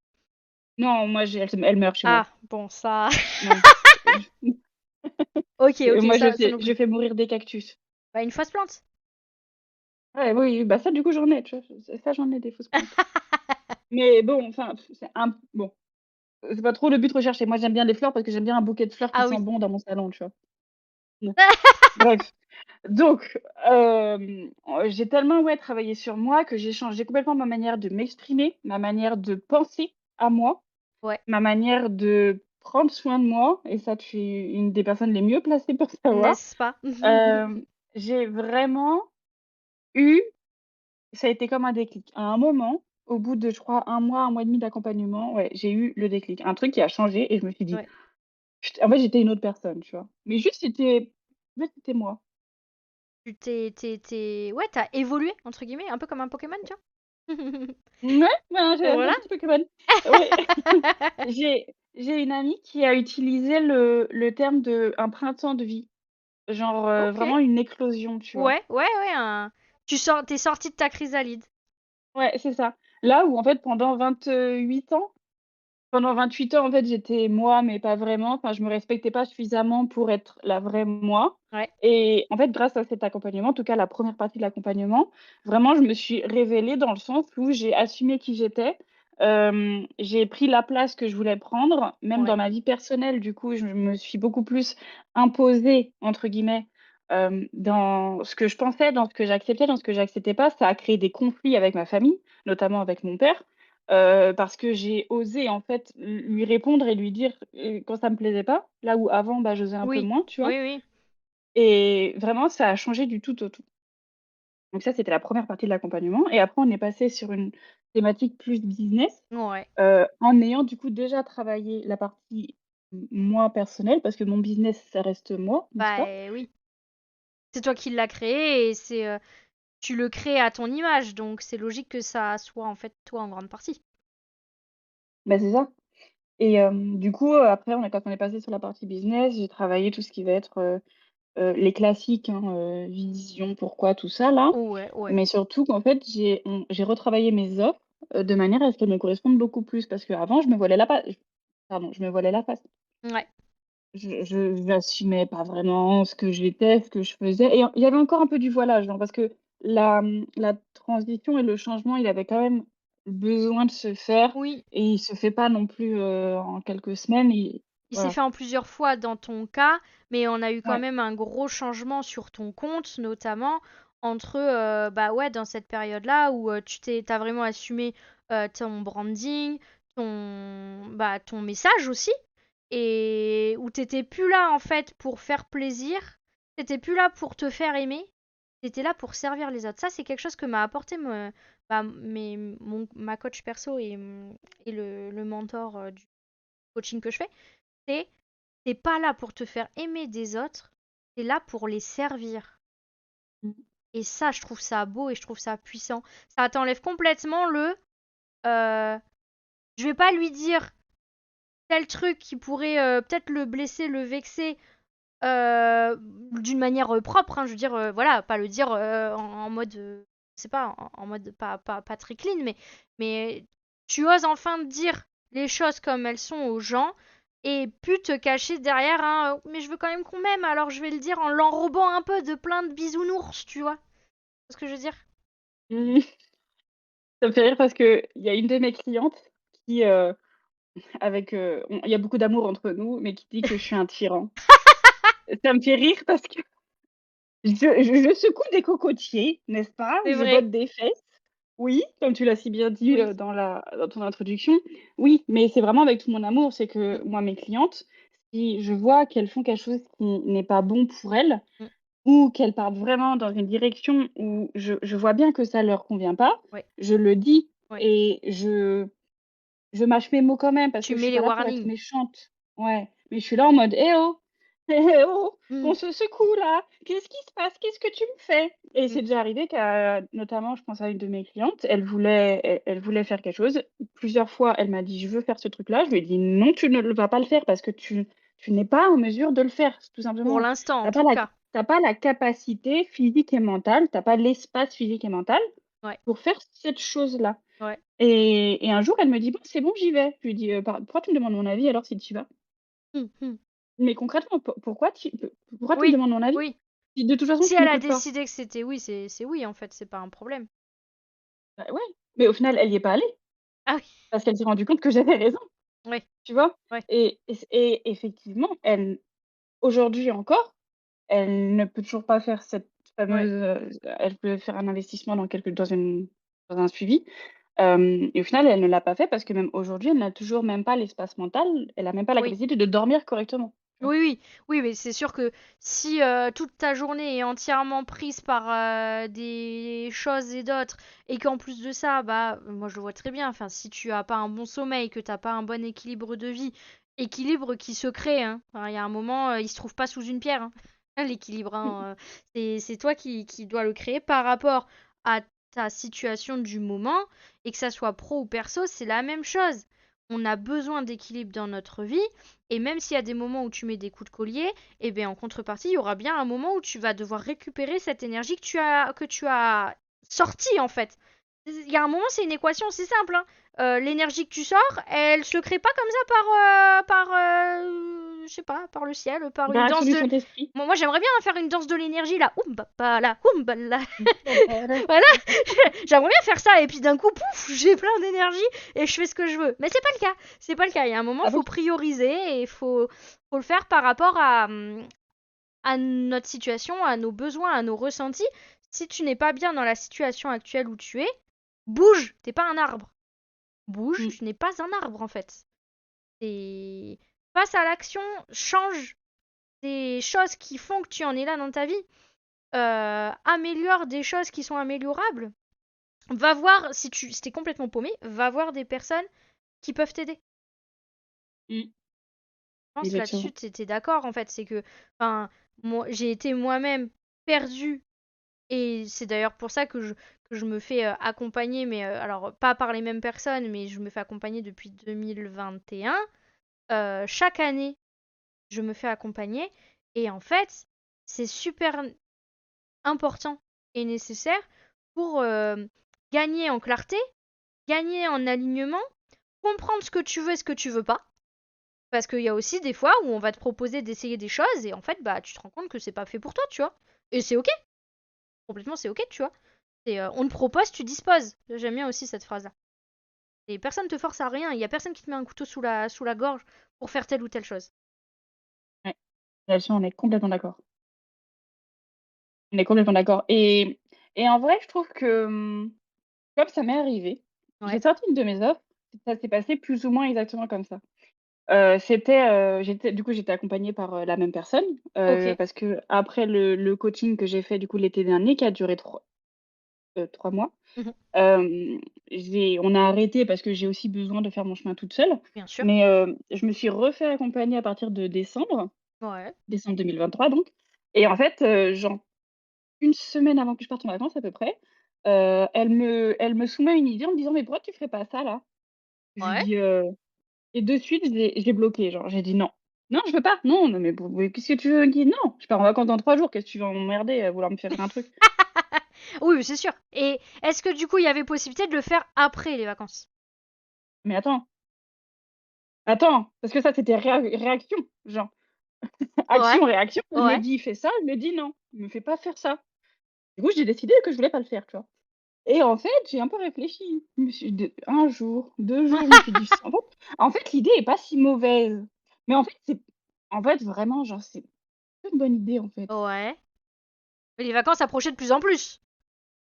Non, moi, elle meurt chez moi. Ah, bon, ça. Non. OK, OK, Moi, ça non je plus. fais mourir des cactus. Bah, une fausse plante. Ouais, oui, bah, ça, du coup, j'en ai, tu vois? Ça, j'en ai des fausses plantes. Mais bon, enfin, c'est un bon, c'est pas trop le but recherché. Moi, j'aime bien les fleurs parce que j'aime bien un bouquet de fleurs qui Ah sent oui. bon dans mon salon, tu vois? Mmh. Bref, donc j'ai tellement, ouais, travaillé sur moi que j'ai changé complètement ma manière de m'exprimer, ma manière de penser à moi, Ouais, ma manière de prendre soin de moi et ça, tu es une des personnes les mieux placées pour savoir. n'est-ce pas? J'ai vraiment eu ça a été comme un déclic. À un moment, au bout de, je crois, un mois et demi d'accompagnement, ouais, j'ai eu le déclic. Un truc qui a changé et je me suis dit: Ouais. En fait, j'étais une autre personne, tu vois? Mais juste, c'était moi. Ouais, tu «évolué» entre guillemets, un peu comme un Pokémon, tu vois? Ouais, ben, j'ai un Voilà. petit Pokémon. Ouais. J'ai une amie qui a utilisé le terme de un printemps de vie, genre, OK. vraiment une éclosion, tu vois? Ouais, ouais, ouais, tu sorti de ta chrysalide. Ouais, c'est ça. Là où en fait pendant 28 ans pendant 28 ans, en fait, j'étais moi, mais pas vraiment. Enfin, je me respectais pas suffisamment pour être la vraie moi Ouais, et en fait, grâce à cet accompagnement, en tout cas la première partie de l'accompagnement, vraiment je me suis révélée dans le sens où j'ai assumé qui j'étais. J'ai pris la place que je voulais prendre, même dans ouais, ma vie personnelle, du coup, je me suis beaucoup plus «imposée» entre guillemets, dans ce que je pensais, dans ce que j'acceptais, dans ce que j'acceptais pas. Ça a créé des conflits avec ma famille, notamment avec mon père. Parce que j'ai osé en fait lui répondre et lui dire, quand ça me plaisait pas, là où avant, bah, j'osais un peu oui, moins, tu vois? oui, oui. Et vraiment ça a changé du tout au tout. Donc ça, c'était la première partie de l'accompagnement et après on est passé sur une thématique plus business, Ouais. en ayant du coup déjà travaillé la partie moi personnelle parce que mon business ça reste moi, n'est-ce Bah, pas? oui. C'est toi qui l'as créé et tu le crées à ton image, donc c'est logique que ça soit, en fait, toi en grande partie. Bah, c'est ça et du coup, après quand on est passé sur la partie business, j'ai travaillé tout ce qui va être, les classiques, hein, vision, pourquoi, tout ça là. Ouais, ouais. Mais surtout qu'en fait, j'ai retravaillé mes offres, de manière à ce qu'elles me correspondent beaucoup plus parce qu'avant je me voilais la face. Je me voilais la face. Ouais. Je n'assumais pas vraiment ce que j'étais, ce que je faisais et il y avait encore un peu du voilage, hein, parce que la transition et le changement, il avait quand même besoin de se faire Oui, et il se fait pas non plus, en quelques semaines et il s'est voilà. fait en plusieurs fois dans ton cas, mais on a eu quand Ouais, même un gros changement sur ton compte, notamment entre, bah, ouais, dans cette période-là où, tu vraiment assumé, ton branding, ton message aussi et où t'étais plus là, en fait, pour faire plaisir, t'étais plus là pour te faire aimer, tu là pour servir les autres. Ça, c'est quelque chose que m'a apporté ma coach perso et le mentor du coaching que je fais. C'est t'es pas là pour te faire aimer des autres, t'es là pour les servir. Mmh. Et ça, je trouve ça beau et je trouve ça puissant. Ça t'enlève complètement euh, je vais pas lui dire tel truc qui pourrait peut-être le blesser, le vexer d'une manière propre, hein, je veux dire, voilà, pas le dire en mode, je sais pas, en mode pas très clean, mais tu oses enfin dire les choses comme elles sont aux gens et plus te cacher derrière un mais je veux quand même qu'on m'aime, alors je vais le dire en l'enrobant un peu de plein de bisounours, tu vois? C'est ce que je veux dire? Mmh. Ça me fait rire parce qu'il y a une de mes clientes qui, avec, on il y a beaucoup d'amour entre nous, mais qui dit que je suis un tyran. Ça me fait rire parce que je secoue des cocotiers, n'est-ce pas? C'est Je vrai, botte des fesses. Oui, comme tu l'as si bien dit, oui, dans ton introduction. Oui, mais c'est vraiment avec tout mon amour. C'est que mm, moi, mes clientes, si je vois qu'elles font quelque chose qui n'est pas bon pour elles mm, ou qu'elles partent vraiment dans une direction où je vois bien que ça leur convient pas, ouais, je le dis ouais. et je mâche mes mots quand même parce Tu que je mets suis les pas là pour être warnings. méchante. Ouais, mais je suis là en mode: «Eh oh! Eh oh! On Mm, se secoue là! Qu'est-ce qui se passe? Qu'est-ce que tu me fais?» Et mm, c'est déjà arrivé qu'à notamment, je pense à une de mes clientes, elle voulait faire quelque chose. Plusieurs fois, elle m'a dit: «Je veux faire ce truc-là». Je lui ai dit: «Non, tu ne le vas pas le faire parce que tu n'es pas en mesure de le faire, tout pour simplement. l'instant, Tu en as pas tout la cas. tu pas la capacité physique et mentale, tu as pas l'espace physique et mental Ouais, pour faire cette chose-là». ouais. Et un jour, elle me dit: «Bon, c'est bon, j'y vais». Je lui dis: Pourquoi tu me demandes mon avis alors si tu y vas?» Mm, mm. Mais concrètement, pourquoi tu me Oui, demandes mon avis? oui. Si de toute façon Si tu elle a m'écoutes pas? décidé que c'était oui, c'est oui en fait, c'est pas un problème. Bah, ouais, mais au final, elle y est pas allée Ah oui, parce qu'elle s'est rendue compte que j'avais raison, ouais, tu vois? ouais, Et effectivement, elle aujourd'hui encore, elle ne peut toujours pas faire cette ouais. fameuse, elle peut faire un investissement dans un suivi, et au final, elle ne l'a pas fait parce que même aujourd'hui, elle n'a toujours même pas l'espace mental, elle a même pas la Oui. capacité de dormir correctement, tu vois? Oui, oui. Oui, mais c'est sûr que si toute ta journée est entièrement prise par des choses et d'autres, et qu'en plus de ça, bah, moi je le vois très bien, enfin, si tu as pas un bon sommeil, que t'as pas un bon équilibre de vie, équilibre qui se crée, hein. Enfin, il y a un moment, il se trouve pas sous une pierre, hein, l'équilibre, hein, c'est toi qui dois le créer par rapport à ta situation du moment, et que ça soit pro ou perso, c'est la même chose. On a besoin d'équilibre dans notre vie. Et même s'il y a des moments où tu mets des coups de collier, eh bien en contrepartie, il y aura bien un moment où tu vas devoir récupérer cette énergie que tu as sortie en fait. Il y a un moment, c'est une équation, c'est simple, hein. L'énergie que tu sors, elle se crée pas comme ça je sais pas, par le ciel, par une Interaction danse du de. Saint-Esprit. Moi, j'aimerais bien faire une danse de l'énergie là, oumbala, oumbala. Voilà, j'aimerais bien faire ça et puis d'un coup, pouf, j'ai plein d'énergie et je fais ce que je veux. Mais c'est pas le cas. C'est pas le cas. Il y a un moment, Ah bon? faut prioriser et faut le faire par rapport à notre situation, à nos besoins, à nos ressentis. Si tu n'es pas bien dans la situation actuelle où tu es, bouge. T'es pas un arbre. Bouge. Mmh. Tu n'es pas un arbre en fait. Et passe à l'action. Change des choses qui font que tu en es là dans ta vie. Améliore des choses qui sont améliorables. Va voir, si t'es complètement paumé, va voir des personnes qui peuvent t'aider. Mmh. Je pense là-dessus, Exactement. t'es d'accord en fait. C'est que, enfin, moi, j'ai été moi-même perdue. Et c'est d'ailleurs pour ça que je me fais accompagner, mais alors pas par les mêmes personnes, mais je me fais accompagner depuis 2021. Chaque année, je me fais accompagner. Et en fait, c'est super important et nécessaire pour gagner en clarté, gagner en alignement, comprendre ce que tu veux et ce que tu veux pas. Parce qu'il y a aussi des fois où on va te proposer d'essayer des choses et en fait, bah, tu te rends compte que c'est pas fait pour toi, tu vois. Et c'est ok, complètement c'est ok, tu vois. On te propose, tu disposes. J'aime bien aussi cette phrase-là. Et personne te force à rien, il y a personne qui te met un couteau sous la gorge pour faire telle ou telle chose. Ouais, là-dessus, on est complètement d'accord. On est complètement d'accord et en vrai, je trouve que, comme ça m'est arrivé, j'ai Ouais, sorti une de mes offres, ça s'est passé plus ou moins exactement comme ça. J'étais accompagnée par, la même personne, OK. parce qu'après le coaching que j'ai fait du coup l'été dernier qui a duré 3 mois, Mmh. hem, j'ai on a arrêté parce que j'ai aussi besoin de faire mon chemin toute seule. Bien sûr. Mais, je me suis refait accompagner à partir de Ouais. décembre 2023 donc. Et en fait, genre une semaine avant que je parte en vacances à peu près, elle me soumet une idée en me disant: «Mais pourquoi tu ferais pas ça là?» Je lui Ouais. dis, et de suite j'ai bloqué, genre j'ai dit: «Non, non je veux pas, non, non mais qu'est-ce que tu veux?» Guy? «Non, je pars en vacances dans 3 jours, qu'est-ce que tu vas m'emmerder à vouloir me faire un truc?» Oui, c'est sûr. Et est-ce que du coup, il y avait possibilité de le faire après les vacances? Mais attends, parce que ça c'était réaction, genre Ouais. action, réaction, elle me Ouais. dit: «Fais ça», je me dis: «Non, me fais pas faire ça». Du coup, j'ai décidé que je voulais pas le faire, tu vois? Et en fait, j'ai un peu réfléchi. Je me suis dit 1 jour, 2 jours, je me suis dit: En fait, l'idée est pas si mauvaise». Mais en fait, vraiment, genre, c'est pas une bonne idée, en fait. Ouais. Mais les vacances approchaient de plus en plus.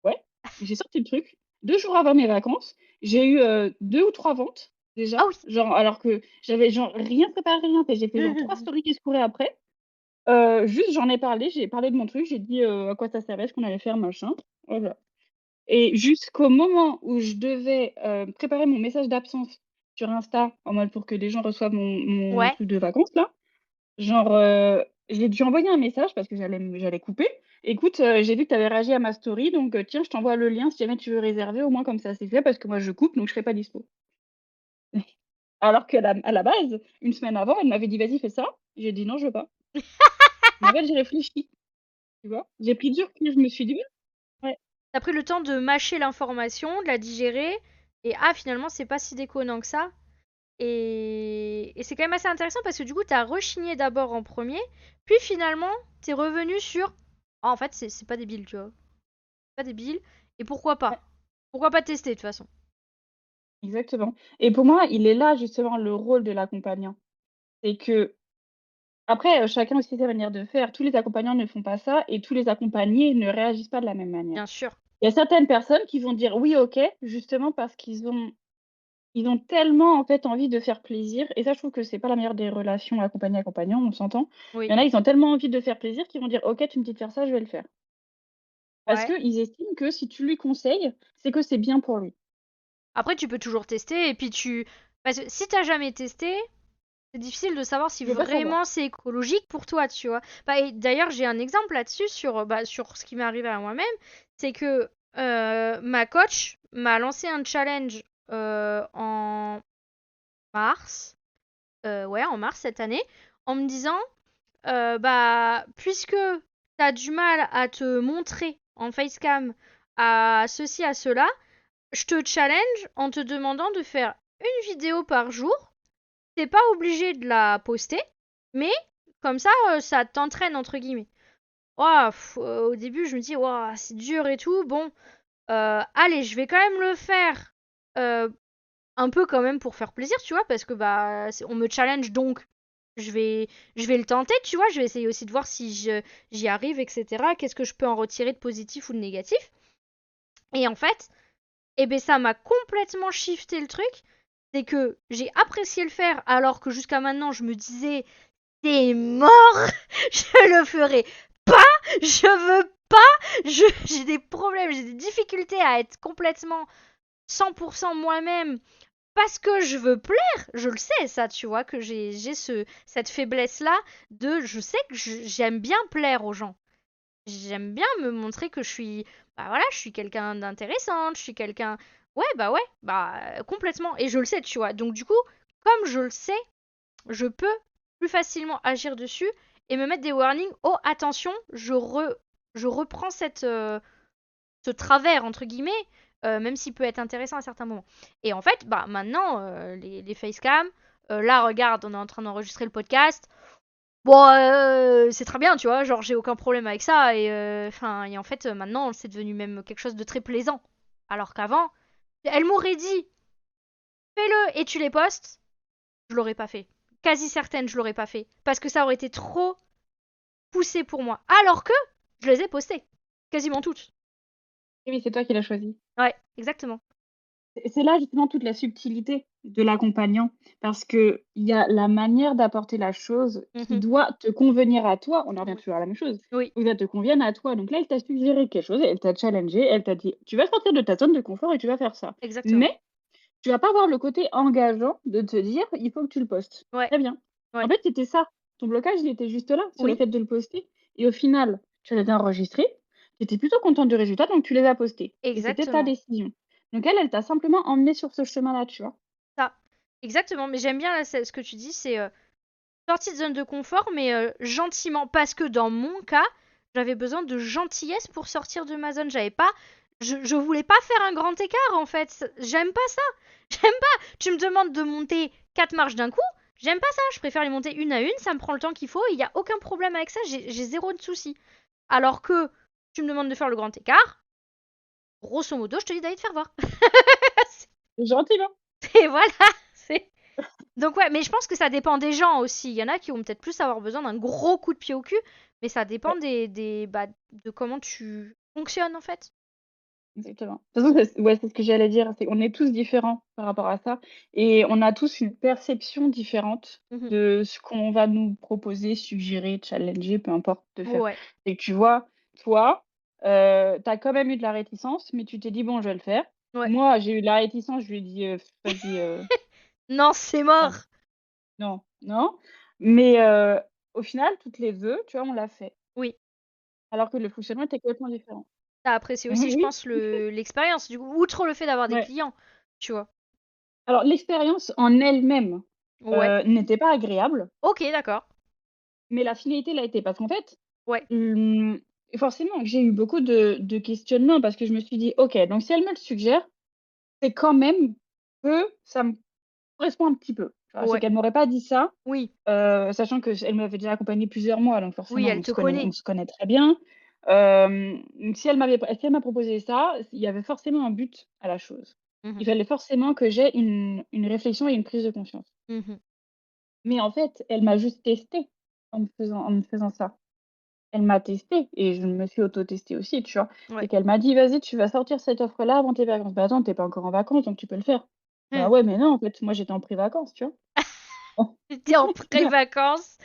Ouais, j'ai sorti le truc. 2 jours avant mes vacances, j'ai eu, 2 ou 3 ventes, Ah déjà. oui. Genre, alors que j'avais, genre, rien préparé, rien fait. J'ai fait, genre, 3 stories qui se couraient après. Juste, j'en ai parlé, j'ai parlé de mon truc, j'ai dit, à quoi ça servait, ce qu'on allait faire, machin. Voilà. Et jusqu'au moment où je devais, préparer mon message d'absence sur Insta, en mode pour que les gens reçoivent mon Ouais. truc de vacances là, genre, j'ai dû envoyer un message parce que j'allais couper: «Écoute, j'ai vu que tu avais réagi à ma story donc, tiens, je t'envoie le lien si jamais tu veux réserver, au moins comme ça c'est fait parce que moi je coupe donc je serai pas dispo». Alors qu'à la base, une semaine avant, elle m'avait dit: «Vas-y, fais ça». J'ai dit: «Non, je veux pas». Mais en fait, j'ai réfléchi, tu vois? J'ai pris du recul, je me suis dit: «Oui, ouais, T'as pris le temps de mâcher l'information, de la digérer, et ah, finalement, c'est pas si déconnant que ça. Et c'est quand même assez intéressant parce que du coup, t'as rechigné d'abord en premier, puis finalement, t'es revenu sur. Ah, en fait, c'est pas débile, tu vois. Pas débile. Et pourquoi ouais, pas? Pourquoi pas tester de toute façon? exactement». Et pour moi, il est là justement le rôle de l'accompagnant. C'est que après, chacun aussi sa manière de faire. Tous les accompagnants ne font pas ça et tous les accompagnés ne réagissent pas de la même manière. Bien sûr. Il y a certaines personnes qui vont dire: «Oui, OK», justement parce qu'ils ont tellement, en fait, envie de faire plaisir et ça, je trouve que c'est pas la meilleure des relations accompagné-accompagnant, on s'entend. Il Oui. y en a, ils ont tellement envie de faire plaisir qu'ils vont dire: «OK, tu me dis de faire ça, je vais le faire». Parce Ouais. qu'ils estiment que si tu lui conseilles, c'est que c'est bien pour lui. Après, tu peux toujours tester et puis tu. Parce que si t'as jamais testé, c'est difficile de savoir si Je veux pas savoir. vraiment c'est écologique pour toi, tu vois. Bah, et d'ailleurs, j'ai un exemple là-dessus sur ce qui m'est arrivé à moi-même. C'est que ma coach m'a lancé un challenge en mars. Ouais, en mars cette année. En me disant, bah, puisque t'as du mal à te montrer en facecam à ceci, à cela, je te challenge en te demandant de faire une vidéo par jour. T'es pas obligé de la poster, mais comme ça, ça t'entraîne entre guillemets. Ouah, au début, je me dis, ouah, c'est dur et tout. Bon, allez, je vais quand même le faire. euh, un peu quand même pour faire plaisir, tu vois, parce que bah, on me challenge donc. Je vais, je vais le tenter, tu vois. Je vais essayer aussi de voir si j'y arrive, etc. Qu'est-ce que je peux en retirer de positif ou de négatif. Et en fait, eh ben, ça m'a complètement shifté le truc. C'est que j'ai apprécié le faire alors que jusqu'à maintenant, je me disais c'est mort, je le ferai pas, je veux pas, j'ai des problèmes, j'ai des difficultés à être complètement 100% moi-même parce que je veux plaire, je le sais ça, tu vois, que j'ai cette faiblesse-là de, je sais que j'aime bien plaire aux gens. J'aime bien me montrer que je suis, bah voilà, je suis quelqu'un d'intéressante, je suis quelqu'un, ouais, complètement, et je le sais, tu vois. Donc du coup, comme je le sais, je peux plus facilement agir dessus et me mettre des warnings. Oh, attention, je reprends ce travers, entre guillemets, même s'il peut être intéressant à certains moments. Et en fait, bah maintenant, les facecam, là, regarde, on est en train d'enregistrer le podcast. Bon, c'est très bien, tu vois, genre j'ai aucun problème avec ça. Et en fait, maintenant, c'est devenu même quelque chose de très plaisant. Alors qu'avant, elle m'aurait dit, fais-le et tu les postes, je l'aurais pas fait. Quasi certaine, je l'aurais pas fait. Parce que ça aurait été trop poussé pour moi. Alors que je les ai postées. Quasiment toutes. Oui, c'est toi qui l'as choisi. Ouais, exactement. C'est là justement toute la subtilité de l'accompagnant, parce qu'il y a la manière d'apporter la chose qui Mhm. doit te convenir à toi. On en revient Oui. toujours à la même chose. Oui, Faut que ça te convienne à toi. Donc là, elle t'a suggéré quelque chose, elle t'a challengé, elle t'a dit: «Tu vas sortir de ta zone de confort et tu vas faire ça». exactement. Mais tu vas pas avoir le côté engageant de te dire: «Il faut que tu le postes». Ouais, Très bien. En ouais. fait, c'était ça. Ton blocage, il était juste là, sur le Oui, fait de le poster et au final, tu les as enregistrés, tu étais plutôt contente du résultat, donc tu les as postés et c'était ta exactement. décision. Donc elle, elle t'a simplement emmené sur ce chemin-là, tu vois? Ça. Exactement. Mais j'aime bien là, ce que tu dis, c'est sortie de zone de confort, mais gentiment. Parce que dans mon cas, j'avais besoin de gentillesse pour sortir de ma zone. J'avais pas. Je voulais pas faire un grand écart en fait. J'aime pas ça. J'aime pas. Tu me demandes de monter 4 marches d'un coup. J'aime pas ça. Je préfère les monter une à une. Ça me prend le temps qu'il faut. Il y a aucun problème avec ça. J'ai zéro de soucis. Alors que tu me demandes de faire le grand écart. Grosso modo, je te dis d'aller te faire voir. Gentiment. Et voilà. C'est Donc ouais, mais je pense que ça dépend des gens aussi. Il y en a qui vont peut-être plus avoir besoin d'un gros coup de pied au cul, mais ça dépend Ouais, de comment tu fonctionnes en fait. exactement. De toute façon, c'est ce que j'allais dire, c'est qu'on est tous différents par rapport à ça et on a tous une perception différente Mhm. de ce qu'on va nous proposer, suggérer, challenger, peu importe, de faire. Ouais, Et que tu vois, toi, tu as quand même eu de la réticence, mais tu t'es dit: «Bon, je vais le faire». ouais. Moi, j'ai eu de la réticence, je lui ai dit: «Vas-y, Non, c'est non, mort. non, non». Mais au final, toutes les 2, tu vois, on l'a fait, Oui. alors que le fonctionnement était complètement différent. T'as apprécié aussi, je Oui, pense, l'expérience. Du coup, outre le fait d'avoir des ouais. clients, tu vois. Alors l'expérience en elle-même, Ouais. n'était pas agréable, Ok, d'accord. mais la finalité l'a été. Parce qu'en fait, Ouais. mmh, forcément que j'ai eu beaucoup de questionnements parce que je me suis dit: «OK, donc si elle me le suggère, c'est quand même que ça me correspond un petit peu». Tu vois? C'est Ouais. qu'elle m'aurait pas dit ça, Oui. sachant qu'elle m'avait déjà accompagnée plusieurs mois, donc Oui, forcément elle te on connaît. se connaît très bien. Si elle m'a proposé ça, il y avait forcément un but à la chose. Mhm. Il fallait forcément que j'aie une réflexion et une prise de conscience. Mhm. Mais en fait, elle m'a juste testée en me faisant ça. Elle m'a testée et je me suis auto-testée aussi, tu vois? C'est Ouais. qu'elle m'a dit: «Vas-y, tu vas sortir cette offre-là avant tes vacances». Bah, attends, tu es pas encore en vacances, donc tu peux le faire. Bah, Hmm. ouais, mais non, en fait, moi, j'étais en pré-vacances, tu vois? T'étais en pré-vacances.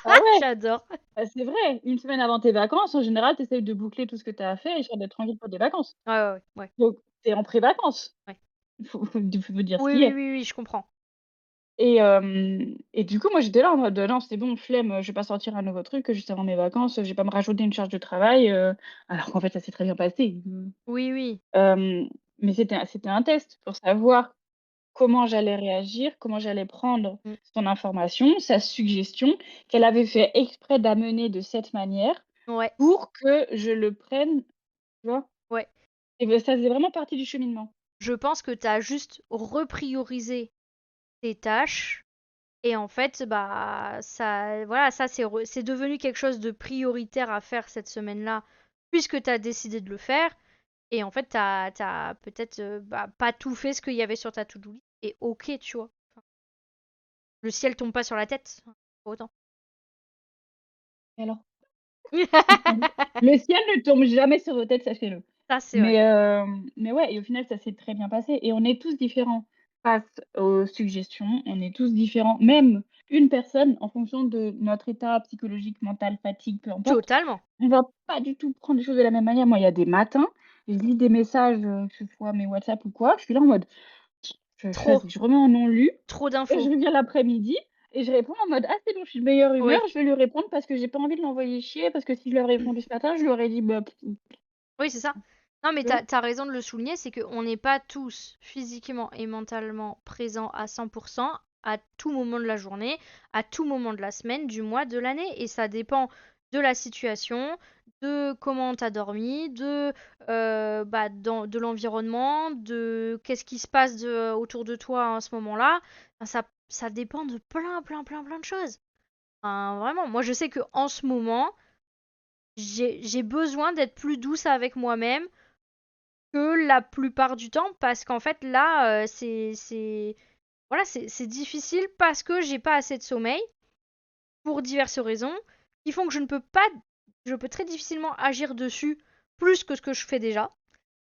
Ah ouais, J'adore. bah, c'est vrai, une semaine avant tes vacances, en général, tu essayes de boucler tout ce que tu as à faire, histoire d'être tranquille pour tes vacances. Ouais, ouais, ouais. Ouais. Donc tu es en pré-vacances. Ouais. Faut dire ce Oui, qui oui, est. oui, oui, je comprends. Et du coup, moi, j'étais là en mode: «Non, c'est bon, flemme, je vais pas sortir un nouveau truc juste avant mes vacances, je vais pas me rajouter une charge de travail», alors qu'en fait, ça s'est très bien passé. Oui, oui. Mais c'était un test pour savoir comment j'allais réagir, comment j'allais prendre Mm. son information, sa suggestion, qu'elle avait fait exprès d'amener de cette manière Ouais. pour que je le prenne, tu vois? Ouais. Et bah, ça faisait vraiment partie du cheminement. Je pense que tu as juste repriorisé tes tâches et en fait, bah ça voilà, ça c'est devenu quelque chose de prioritaire à faire cette semaine-là puisque tu as décidé de le faire et en fait, tu as peut-être bah, pas tout fait ce qu'il y avait sur ta to-do list et OK, tu vois. Enfin, le ciel tombe pas sur la tête, pour autant. Et alors? Le ciel ne tombe jamais sur vos têtes, sachez-le. Ça, c'est vrai. Mais ouais et au final, ça s'est très bien passé et on est tous différents face aux suggestions. On est tous différents, même une personne en fonction de notre état psychologique, mental, fatigue, peu importe, Totalement. on va pas du tout prendre les choses de la même manière. Moi, il y a des matins, je lis des messages, que ce soit mes WhatsApp ou quoi, je suis là en mode Trop, je remets en non lu trop et je d'infos. reviens l'après-midi et je réponds en mode: «Ah c'est bon, je suis de meilleure humeur, Oui. je vais lui répondre parce que j'ai pas envie de l'envoyer chier, parce que si je lui avais répondu ce matin, je lui aurais dit bah, Oui, c'est ça. Non, mais tu vois?» t'as raison de le souligner, c'est qu'on n'est pas tous physiquement et mentalement présents à 100% à tout moment de la journée, à tout moment de la semaine, du mois, de l'année. Et ça dépend de la situation, de comment t'as dormi, de l'environnement, de qu'est-ce qui se passe autour de toi en ce moment-là. Enfin, ça dépend de plein, plein, plein, plein de choses. Enfin, vraiment, moi je sais que en ce moment, j'ai besoin d'être plus douce avec moi-même que la plupart du temps parce qu'en fait là voilà c'est difficile parce que j'ai pas assez de sommeil pour diverses raisons qui font que je peux très difficilement agir dessus plus que ce que je fais déjà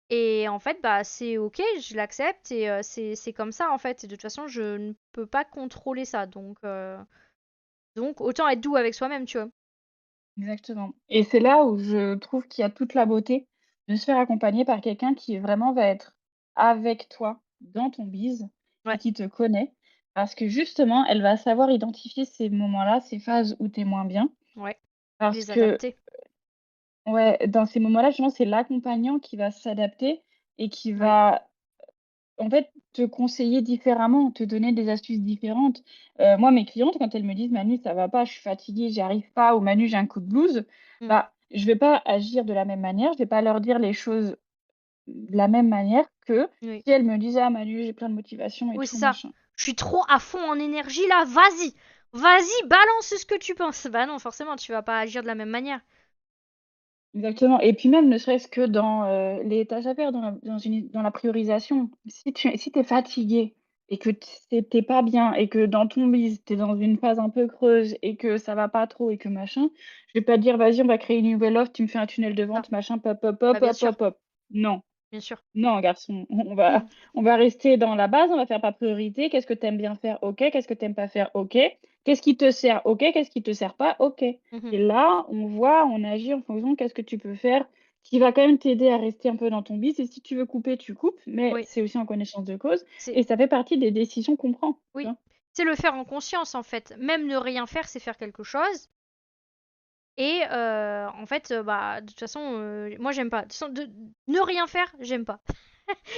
Et en fait, bah, c'est OK, je l'accepte et c'est comme ça, en fait. Et de toute façon, je ne peux pas contrôler ça. Donc autant être doux avec soi-même, tu vois? Exactement et c'est là où je trouve qu'il y a toute la beauté de se faire accompagner par quelqu'un qui vraiment va être avec toi dans ton bise et Ouais, qui te connaît. Parce que justement, elle va savoir identifier ces moments-là, ces phases où tu es moins bien. ouais. Parce Les que, adapter. ouais, dans ces moments-là, justement, c'est l'accompagnant qui va s'adapter et qui Oui, va, en fait, te conseiller différemment, te donner des astuces différentes. Moi, mes clientes, quand elles me disent: «Manu, ça va pas, je suis fatiguée, j'y arrive pas» ou «Manu, j'ai un coup de blues», mmh, bah, je vais pas agir de la même manière, je vais pas leur dire les choses de la même manière que oui. si elles me disent: «Ah Manu, j'ai plein de motivation et Oui, c'est tout ça. machin». Je suis trop à fond en énergie là, vas-y! Vas-y, balance ce que tu penses! Bah non, forcément, tu vas pas agir de la même manière. Exactement et puis même ne serait-ce que dans, les tâches à faire, dans la priorisation. Si tu es fatigué et que tu es pas bien et que dans ton bise, tu es dans une phase un peu creuse et que ça va pas trop et que machin, je vais pas te dire: «Vas-y, on va créer une nouvelle offre, tu me fais un tunnel de Ça. vente, machin, pop, pop, Bah pop, bien hop, sûr, hop, hop». Non. bien sûr. Non, garçon, on va rester dans la base, on va faire par priorité. Qu'est-ce que tu aimes bien faire? OK. Qu'est-ce que tu aimes pas faire? OK. Qu'est-ce qui te sert? OK. Qu'est-ce qui te sert pas? OK. Et Mmh. là, on voit, on agit en fonction de qu'est-ce que tu peux faire qui va quand même t'aider à rester un peu dans ton bis et si tu veux couper, tu coupes, mais Oui, c'est aussi en connaissance de cause c'est et ça fait partie des décisions qu'on prend, tu oui. vois? C'est le faire en conscience, en fait. Même ne rien faire, c'est faire quelque chose. Et en fait, bah, de toute façon, moi j'aime pas. De toute façon, de ne rien faire, j'aime pas.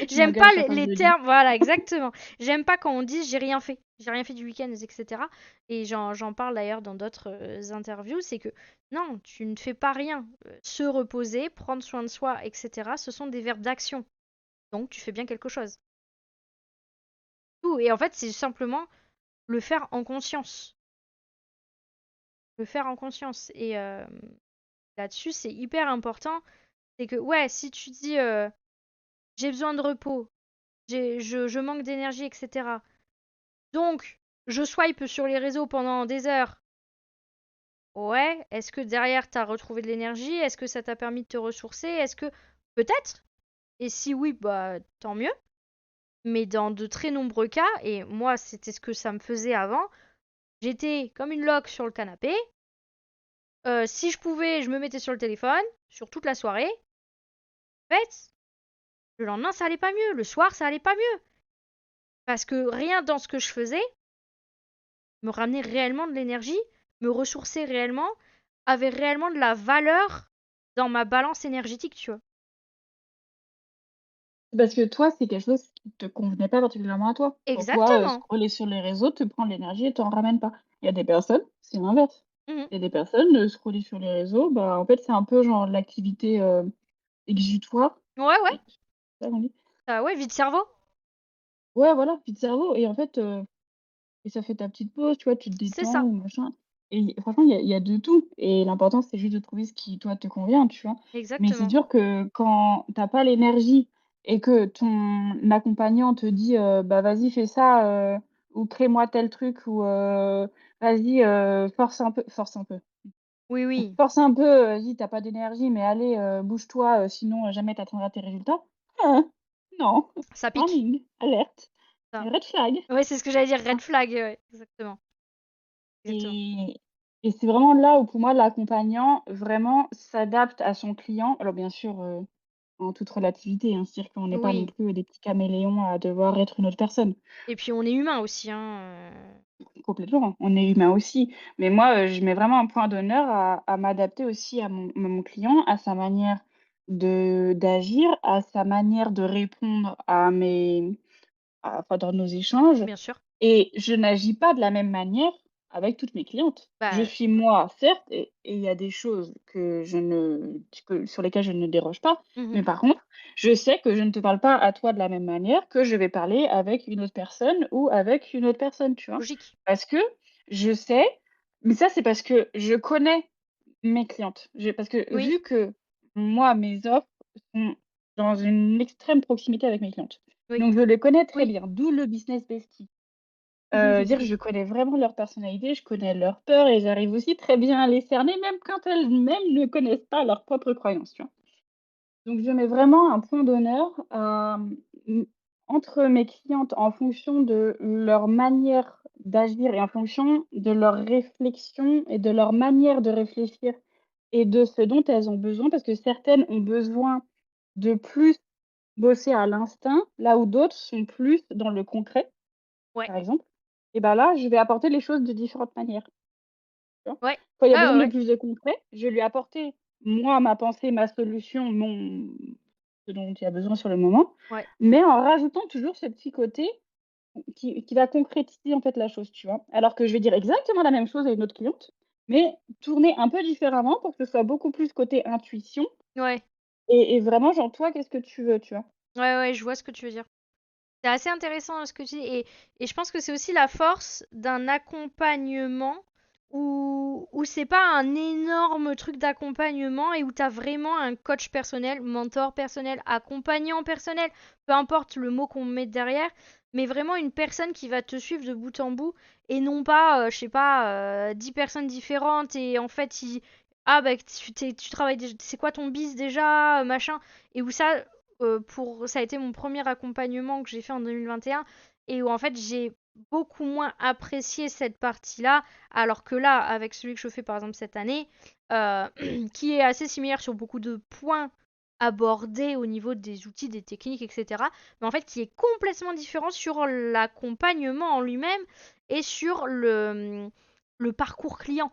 Et tu J'aime pas m'engages à faire les le lit. termes, voilà, exactement. J'aime pas quand on dit j'ai rien fait. J'ai rien fait du week-end, etc. Et j'en parle d'ailleurs dans d'autres interviews, c'est que non, tu ne fais pas rien. Se reposer, prendre soin de soi, etc. Ce sont des verbes d'action. Donc tu fais bien quelque chose. Tout. Et en fait, c'est simplement le faire en conscience. Le faire en conscience. Et là-dessus, c'est hyper important. C'est que, ouais, si tu dis j'ai besoin de repos, je manque d'énergie, etc. Donc, je swipe sur les réseaux pendant des heures. Ouais, est-ce que derrière t'as retrouvé de l'énergie? Est-ce que ça t'a permis de te ressourcer? Est-ce que peut-être? Et si oui, bah tant mieux. Mais dans de très nombreux cas, et moi c'était ce que ça me faisait avant, j'étais comme une loque sur le canapé. Si je pouvais, je me mettais sur le téléphone, sur toute la soirée. En fait, le lendemain ça allait pas mieux, le soir ça allait pas mieux. Parce que rien dans ce que je faisais me ramenait réellement de l'énergie, me ressourçait réellement, avait réellement de la valeur dans ma balance énergétique, tu vois. Parce que toi, c'est quelque chose qui te convenait pas particulièrement à toi. Pour toi, Exactement. scroller sur les réseaux te prend de l'énergie et t'en ramène pas. Il y a des personnes, c'est l'inverse. Mhm. Il y a des personnes, scroller sur les réseaux, bah, en fait, c'est un peu genre l'activité, exutoire. Ouais, ouais. C'est ça qu'on dit? Ah ouais, vide cerveau. Ouais, voilà, vide cerveau et en fait, et ça fait ta petite pause, tu vois, tu te C'est détends ça. ou machin et franchement, il y a de tout et l'important, c'est juste de trouver ce qui, toi, te convient, tu vois? Mais c'est Exactement. sûr que quand tu as pas l'énergie et que ton accompagnant te dit, «Bah, vas-y, fais ça, ou crée-moi tel truc» ou «Vas-y, force un peu. Oui, oui. Force un peu, vas-y, tu pas d'énergie, mais allez, bouge-toi, sinon, jamais tu atteindras tes résultats». Non, Ça pique. warning, alerte, Ça. red flag. Ouais, c'est ce que j'allais dire, red flag, ouais. Exactement. Exactement. Et et c'est vraiment là où pour moi l'accompagnant vraiment s'adapte à son client. Alors bien sûr, en toute relativité, hein, c'est-à-dire qu'on n'est pas non Oui. plus des petits caméléons à devoir être une autre personne. Et puis on est humain aussi, hein. Complètement, on est humain aussi. Mais moi, je mets vraiment un point d'honneur à m'adapter aussi à mon client, à sa manière de d'agir, à sa manière de répondre enfin dans nos échanges. Bien sûr. Et je n'agis pas de la même manière avec toutes mes clientes. Je Bah, suis moi, certes, et il y a des choses sur lesquelles je ne déroge pas. mhm. Mais par contre, je sais que je ne te parle pas à toi de la même manière que je vais parler avec une autre personne ou avec une autre personne, tu vois? Logique. Parce que je sais, mais ça, c'est parce que je connais mes clientes. Parce que Oui. vu que moi, mes offres sont dans une extrême proximité avec mes clientes. Oui. Donc je les connais très Oui. bien, d'où le business bestie. Dire je connais vraiment leur personnalité, je connais leurs peurs et j'arrive aussi très bien à les cerner même quand elles-mêmes ne connaissent pas leurs propres croyances, tu vois? Donc je mets vraiment un point d'honneur à, entre mes clientes en fonction de leur manière d'agir et en fonction de leur réflexion et de leur manière de réfléchir et de ce dont elles ont besoin, parce que certaines ont besoin de plus bosser à l'instinct, là où d'autres sont plus dans le concret, Ouais, par exemple. Et ben là, je vais apporter les choses de différentes manières, tu vois? ouais, Quand il y a ouais, besoin ouais, de ouais, plus de concret, je vais lui apporter, moi, ma pensée, ma solution, mon ce dont il y a besoin sur le moment, ouais. mais en rajoutant toujours ce petit côté qui va concrétiser, en fait, la chose, tu vois? Alors que je vais dire exactement la même chose à une autre cliente, mais tourner un peu différemment pour que ce soit beaucoup plus côté intuition Ouais, et vraiment genre: «Toi, qu'est-ce que tu veux?» tu vois? ouais, ouais, je vois ce que tu veux dire. C'est assez intéressant ce que tu dis et je pense que c'est aussi la force d'un accompagnement où c'est pas un énorme truc d'accompagnement et où tu as vraiment un coach personnel, mentor personnel, accompagnant personnel, peu importe le mot qu'on met derrière, mais vraiment une personne qui va te suivre de bout en bout et non pas, je sais pas, 10 personnes différentes et en fait, ah bah tu travailles déjà, c'est quoi ton bis déjà, machin, et où ça, ça a été mon premier accompagnement que j'ai fait en 2021 et où en fait j'ai beaucoup moins apprécié cette partie-là, alors que là, avec celui que je fais par exemple cette année, euh, qui est assez similaire sur beaucoup de points abordés au niveau des outils, des techniques, etc., mais en fait qui est complètement différent sur l'accompagnement en lui-même et sur le parcours client.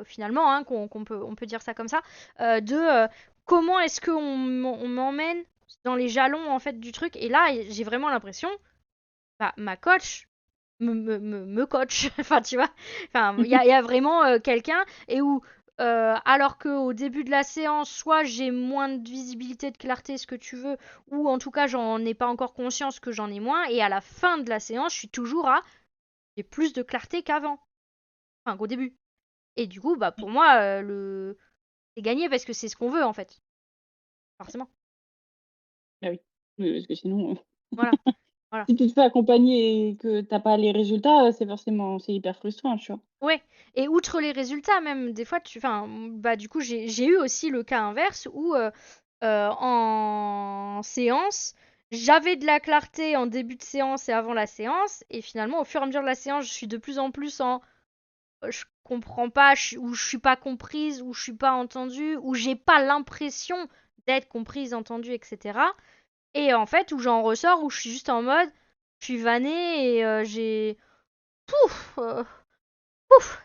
Finalement, hein, on peut dire ça comme ça, de comment est-ce on m'emmène dans les jalons en fait du truc. Et là, j'ai vraiment l'impression, bah, ma coach me coach. Enfin, tu vois, enfin, il y a vraiment quelqu'un et où, alors qu'au début de la séance, soit j'ai moins de visibilité, de clarté, ce que tu veux, ou en tout cas, j'en ai pas encore conscience que j'en ai moins, et à la fin de la séance, je suis toujours à j'ai plus de clarté qu'avant, enfin qu'au début. Et du coup, bah pour moi, c'est gagné parce que c'est ce qu'on veut en fait, forcément. Bah oui. Oui, parce que sinon, Voilà, voilà. si tu te fais accompagner et que tu as pas les résultats, c'est forcément c'est hyper frustrant, tu vois? Ouais, et outre les résultats même, des fois enfin, bah, du coup, j'ai eu aussi le cas inverse où, en séance, j'avais de la clarté en début de séance et avant la séance et finalement, au fur et à mesure de la séance, je suis de plus en plus en, je comprends pas, ou je suis pas comprise, ou je suis pas entendue, ou j'ai pas l'impression d'être comprise, entendue, etc. Et en fait, où j'en ressors, où je suis juste en mode, je suis vannée et j'ai pouf, pouf.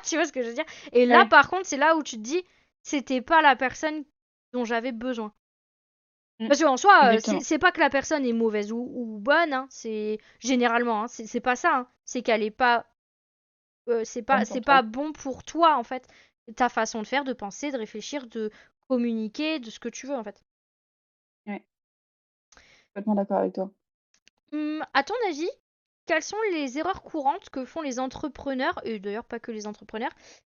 Tu vois ce que je veux dire? Et là, Ouais. par contre, c'est là où tu te dis, c'était pas la personne dont j'avais besoin. Mmh. Parce qu'en soi, Exactement. c'est pas que la personne est mauvaise ou bonne, hein, c'est généralement, hein, c'est pas ça, hein, c'est qu'elle est pas, Bonne c'est pour pas toi. bon pour toi en fait, ta façon de faire, de penser, de réfléchir, de communiquer, de ce que tu veux en fait. Ouais, complètement d'accord avec toi. À ton avis, quelles sont les erreurs courantes que font les entrepreneurs, et d'ailleurs pas que les entrepreneurs,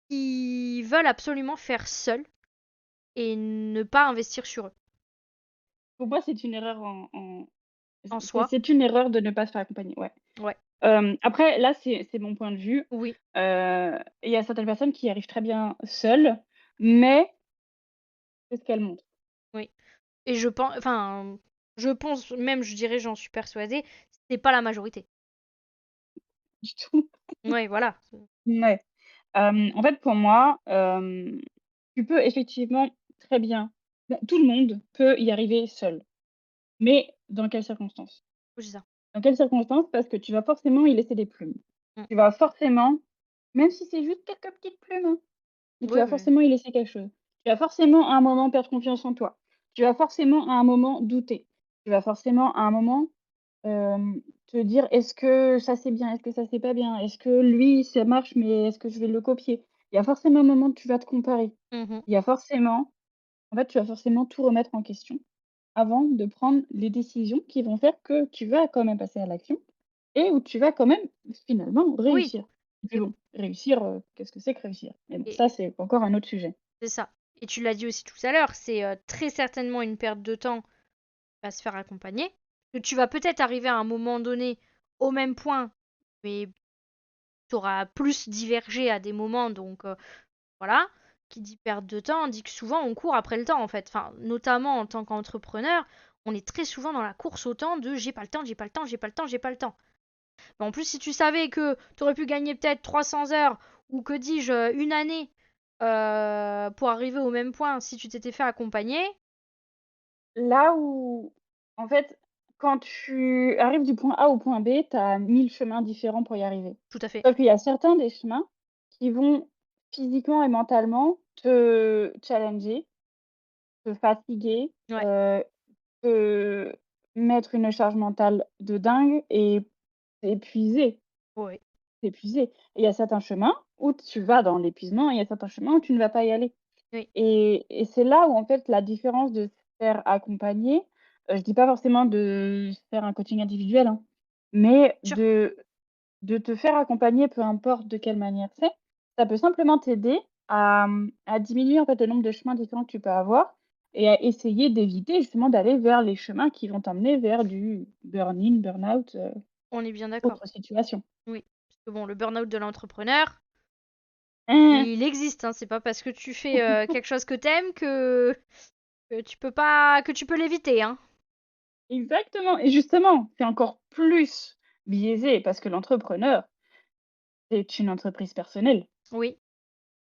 qui veulent absolument faire seuls et ne pas investir sur eux, Pour moi, c'est une erreur en en soi? c'est une erreur de ne pas se faire accompagner, ouais. Ouais, Après là, c'est mon point de vue. oui, Il y a certaines personnes qui arrivent très bien seules, mais c'est ce qu'elles montrent. oui. Et je pense même, je dirais, j'en suis persuadée, c'est pas la majorité. Du tout. Ouais, voilà. Ouais. En fait, pour moi, tu peux effectivement très bien tout le monde peut y arriver seul, mais dans quelles circonstances? Oui, c'est ça. Dans quelles circonstances? Parce que tu vas forcément y laisser des plumes. Mm. Tu vas forcément, même si c'est juste quelques petites plumes, hein, mais tu Oui, vas mais forcément y laisser quelque chose. Tu vas forcément à un moment perdre confiance en toi. Tu vas forcément à un moment douter. Tu vas forcément à un moment, te dire: «Est-ce que ça c'est bien? Est-ce que ça c'est pas bien? Est-ce que lui ça marche, mais est-ce que je vais le copier?» Il y a forcément un moment où tu vas te comparer. Mhm. Il y a forcément en fait, tu vas forcément tout remettre en question avant de prendre les décisions qui vont faire que tu vas quand même passer à l'action et où tu vas quand même finalement Oui, réussir. Mais et, bon, réussir, qu'est-ce que c'est que réussir? Mais bon, et- ça, c'est encore un autre sujet. c'est ça. Et tu l'as dit aussi tout à l'heure, c'est très certainement une perte de temps à se faire accompagner. Que tu vas peut-être arriver à un moment donné au même point, mais tu auras plus divergé à des moments, donc voilà. qui dit perte de temps dit que souvent on court après le temps en fait. Enfin, notamment en tant qu'entrepreneur, on est très souvent dans la course au temps de j'ai pas le temps, j'ai pas le temps, j'ai pas le temps, j'ai pas le temps. Mais en plus, si tu savais que tu aurais pu gagner peut-être 300 heures ou que dis-je, une année pour arriver au même point si tu t'étais fait accompagner, Là où en fait, quand tu arrives du point A au point B, tu as 1000 chemins différents pour y arriver. tout à fait. Sauf qu'il y a certains des chemins qui vont physiquement et mentalement te challenger, te fatiguer, Ouais, te mettre une charge mentale de dingue et t'épuiser, ouais, t'épuiser. Et il y a certains chemins où tu vas dans l'épuisement et il y a certains chemins où tu ne vas pas y aller. oui, Et c'est là où, en fait, la différence de se faire accompagner, je dis pas forcément de faire un coaching individuel, hein, mais sûr. de te faire accompagner, peu importe de quelle manière c'est, ça peut simplement t'aider à diminuer, en fait, le nombre de chemins différents que tu peux avoir et à essayer d'éviter justement d'aller vers les chemins qui vont t'emmener vers du burn-in, burn-out, On est bien d'accord. autre situation. Oui. Parce que bon, le burn-out de l'entrepreneur, Hein, il existe, hein. C'est pas parce que tu fais quelque chose que t'aimes que tu peux pas, que tu peux l'éviter, hein. exactement et justement, c'est encore plus biaisé parce que l'entrepreneur, c'est une entreprise personnelle. Oui.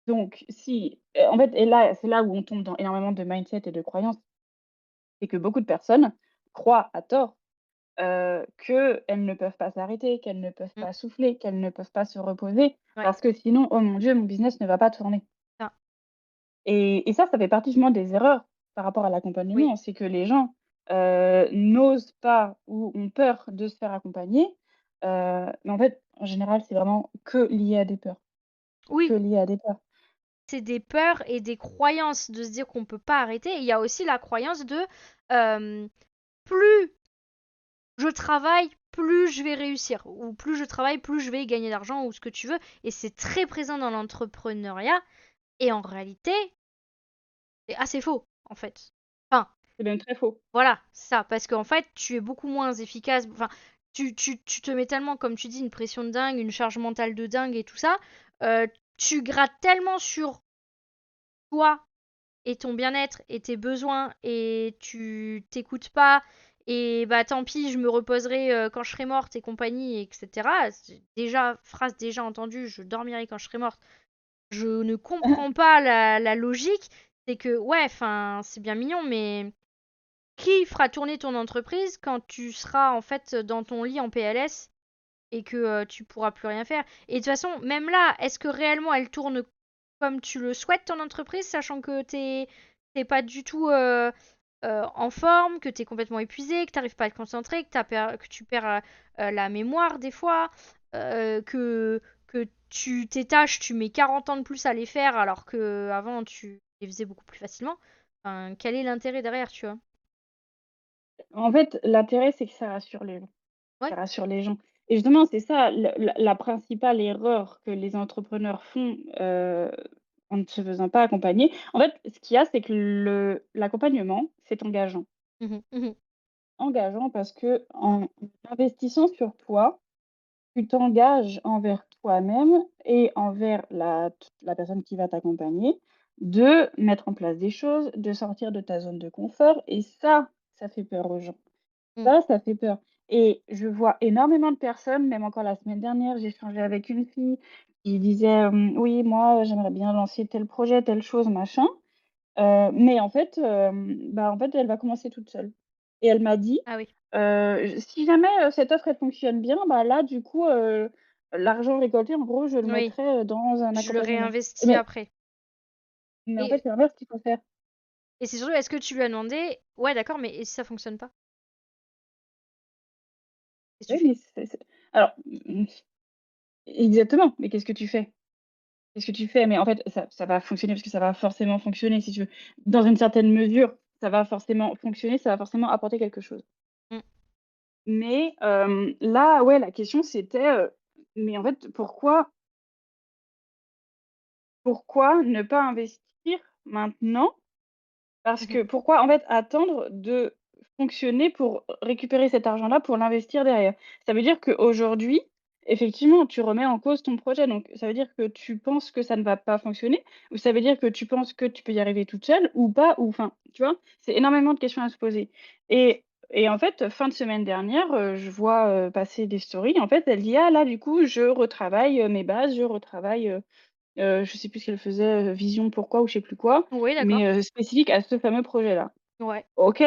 Donc si, en fait et là, c'est là où on tombe dans énormément de mindset et de croyances, c'est que beaucoup de personnes croient à tort, qu'elles ne peuvent pas s'arrêter, qu'elles ne peuvent Mm. pas souffler, qu'elles ne peuvent pas se reposer Ouais. parce que sinon, oh mon Dieu, mon business ne va pas tourner Ça. et ça fait partie justement des erreurs par rapport à Oui. l'accompagnement. C'est que les gens, n'osent pas ou ont peur de se faire accompagner, mais en fait, en général, c'est vraiment que lié à des peurs, que Oui. lié à des peurs. C'est des peurs et des croyances de se dire qu'on peut pas arrêter. Et il y a aussi la croyance de euh, plus je travaille, plus je vais réussir. Ou plus je travaille, plus je vais gagner d'argent ou ce que tu veux. Et c'est très présent dans l'entrepreneuriat. Et en réalité, c'est assez faux, en fait. Enfin, C'est même très faux. voilà, ça. Parce qu'en fait, tu es beaucoup moins efficace. Enfin, tu te mets tellement, comme tu dis, une pression de dingue, une charge mentale de dingue et tout ça. euh, Tu grattes tellement sur toi et ton bien-être et tes besoins et tu t'écoutes pas et bah tant pis, je me reposerai quand je serai morte et compagnie, etc. Déjà, phrase déjà entendue, je dormirai quand je serai morte. Je ne comprends pas la logique. C'est que, ouais, enfin, c'est bien mignon, mais qui fera tourner ton entreprise quand tu seras en fait dans ton lit en PLS et que tu pourras plus rien faire? Et de toute façon, même là, est-ce que réellement elle tourne comme tu le souhaites ton entreprise, sachant que t'es pas du tout en forme, que t'es complètement épuisé, que t'arrives pas à te concentrer, que tu perds la mémoire des fois, que tes tâches, tu mets 40 ans de plus à les faire alors que avant tu les faisais beaucoup plus facilement. Enfin, quel est l'intérêt derrière, tu vois? En fait, l'intérêt, c'est que ça rassure les gens. Ouais. Ça rassure les gens et justement, c'est ça le la principale erreur que les entrepreneurs font, en ne se faisant pas accompagner. En fait, ce qu'il y a, c'est que l'accompagnement, c'est engageant. Mhm, mhm. Engageant parce qu'en investissant sur toi, tu t'engages envers toi-même et envers la personne qui va t'accompagner de mettre en place des choses, de sortir de ta zone de confort et ça fait peur aux gens. Mm. Ça fait peur et je vois énormément de personnes, même encore la semaine dernière, j'ai échangé avec une fille qui disait, «Oui, moi, j'aimerais bien lancer tel projet, telle chose, machin». Mais en fait, bah, en fait, elle va commencer toute seule et elle m'a dit, Ah oui, «Si jamais, cette offre, elle fonctionne bien, bah, là, du coup, l'argent récolté, en gros, je le oui, mettrai, dans un je le accompagnement». réinvestis Mais après. mais en fait, Et, c'est l'inverse qu'il faut faire. et c'est surtout, est-ce que tu lui as demandé, ouais, d'accord, mais et si ça fonctionne pas? Qu'est-ce que Oui, tu fais? mais c'est alors, exactement, mais qu'est-ce que tu fais? Qu'est-ce que tu fais? Mais en fait, ça va fonctionner parce que ça va forcément fonctionner si tu veux. Dans une certaine mesure, ça va forcément fonctionner, ça va forcément apporter quelque chose. Mm. Mais, là, ouais, la question c'était, mais en fait, pourquoi ne pas investir maintenant? Parce Mhm. que pourquoi, en fait, attendre de fonctionner pour récupérer cet argent-là, pour l'investir derrière? Ça veut dire qu'aujourd'hui effectivement, tu remets en cause ton projet. Donc ça veut dire que tu penses que ça ne va pas fonctionner ou ça veut dire que tu penses que tu peux y arriver toute seule ou pas ou enfin, tu vois? C'est énormément de questions à se poser et en fait, fin de semaine dernière, je vois, passer des stories. En fait, elle dit: «Ah là, du coup, je retravaille, mes bases, je retravaille, je sais plus ce qu'elle faisait, vision pourquoi ou je sais plus quoi, Oui, d'accord. mais spécifique à ce fameux projet-là». Ouais, OK,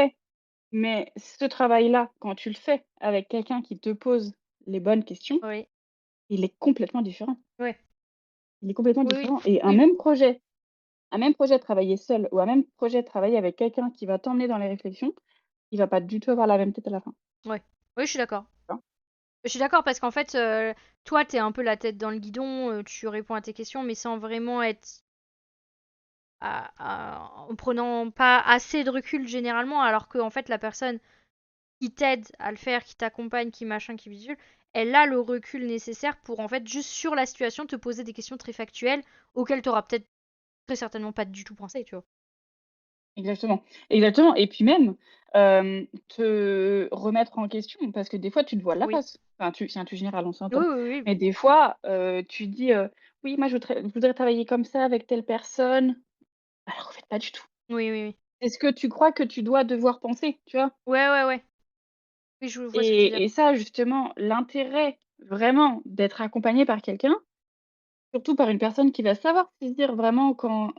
mais ce travail-là, quand tu le fais avec quelqu'un qui te pose les bonnes questions, oui, il est complètement différent. ouais. Il est complètement Oui, oui. différent et Oui, un même projet travaillé seul ou un même projet travaillé avec quelqu'un qui va t'emmener dans les réflexions, il va pas du tout avoir la même tête à la fin, ouais. Oui, je suis d'accord. tu vois? Je suis d'accord parce qu'en fait, toi, t'es un peu la tête dans le guidon, tu réponds à tes questions, mais sans vraiment être en prenant pas assez de recul généralement, alors que en fait, la personne qui t'aide à le faire, qui t'accompagne, qui machin, qui visuel, elle a le recul nécessaire pour en fait juste sur la situation te poser des questions très factuelles auxquelles t'auras peut-être très certainement pas du tout pensé, tu vois. Exactement, exactement et puis même, te remettre en question parce que des fois tu te voiles la Oui. face. Enfin c'est un tu général, on Oui, s'entend. oui, oui. Mais des fois, tu dis, «Oui, moi je voudrais travailler comme ça avec telle personne», alors qu'en fait pas du tout. Oui, oui, oui. C'est ce que tu crois que tu dois devoir penser, tu vois? Ouais, ouais, ouais. Oui, je vois ce que tu veux dire. Et ça justement, l'intérêt vraiment d'être accompagné par quelqu'un, surtout par une personne qui va savoir saisir vraiment quand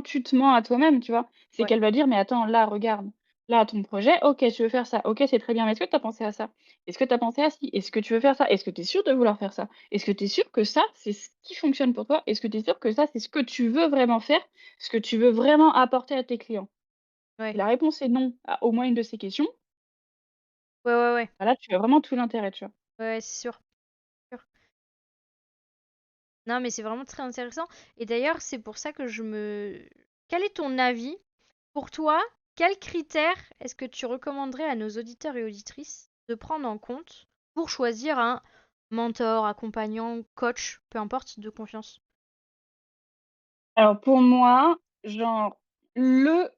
tu te mens à toi-même, tu vois? C'est Ouais. qu'elle va dire: «Mais attends, là, regarde, là, ton projet, OK, tu veux faire ça, OK, c'est très bien, mais est-ce que tu as pensé à ça? Est-ce que tu as pensé à ci? Est-ce que tu veux faire ça? Est-ce que tu es sûr de vouloir faire ça? Est-ce que tu es sûr que ça, c'est ce qui fonctionne pour toi? Est-ce que tu es sûr que ça, c'est ce que tu veux vraiment faire? Ce que tu veux vraiment apporter à tes clients?» Si Ouais. la réponse est non à au moins une de ces questions, Ouais, ouais, ouais. bah, là, tu as vraiment tout l'intérêt, tu vois? Ouais, c'est sûr. Sûr. Non, mais c'est vraiment très intéressant. Et d'ailleurs, c'est pour ça que je me. Quel est ton avis? Pour toi, quels critères est-ce que tu recommanderais à nos auditeurs et auditrices de prendre en compte pour choisir un mentor, accompagnant, coach, peu importe, de confiance? Alors pour moi, genre, le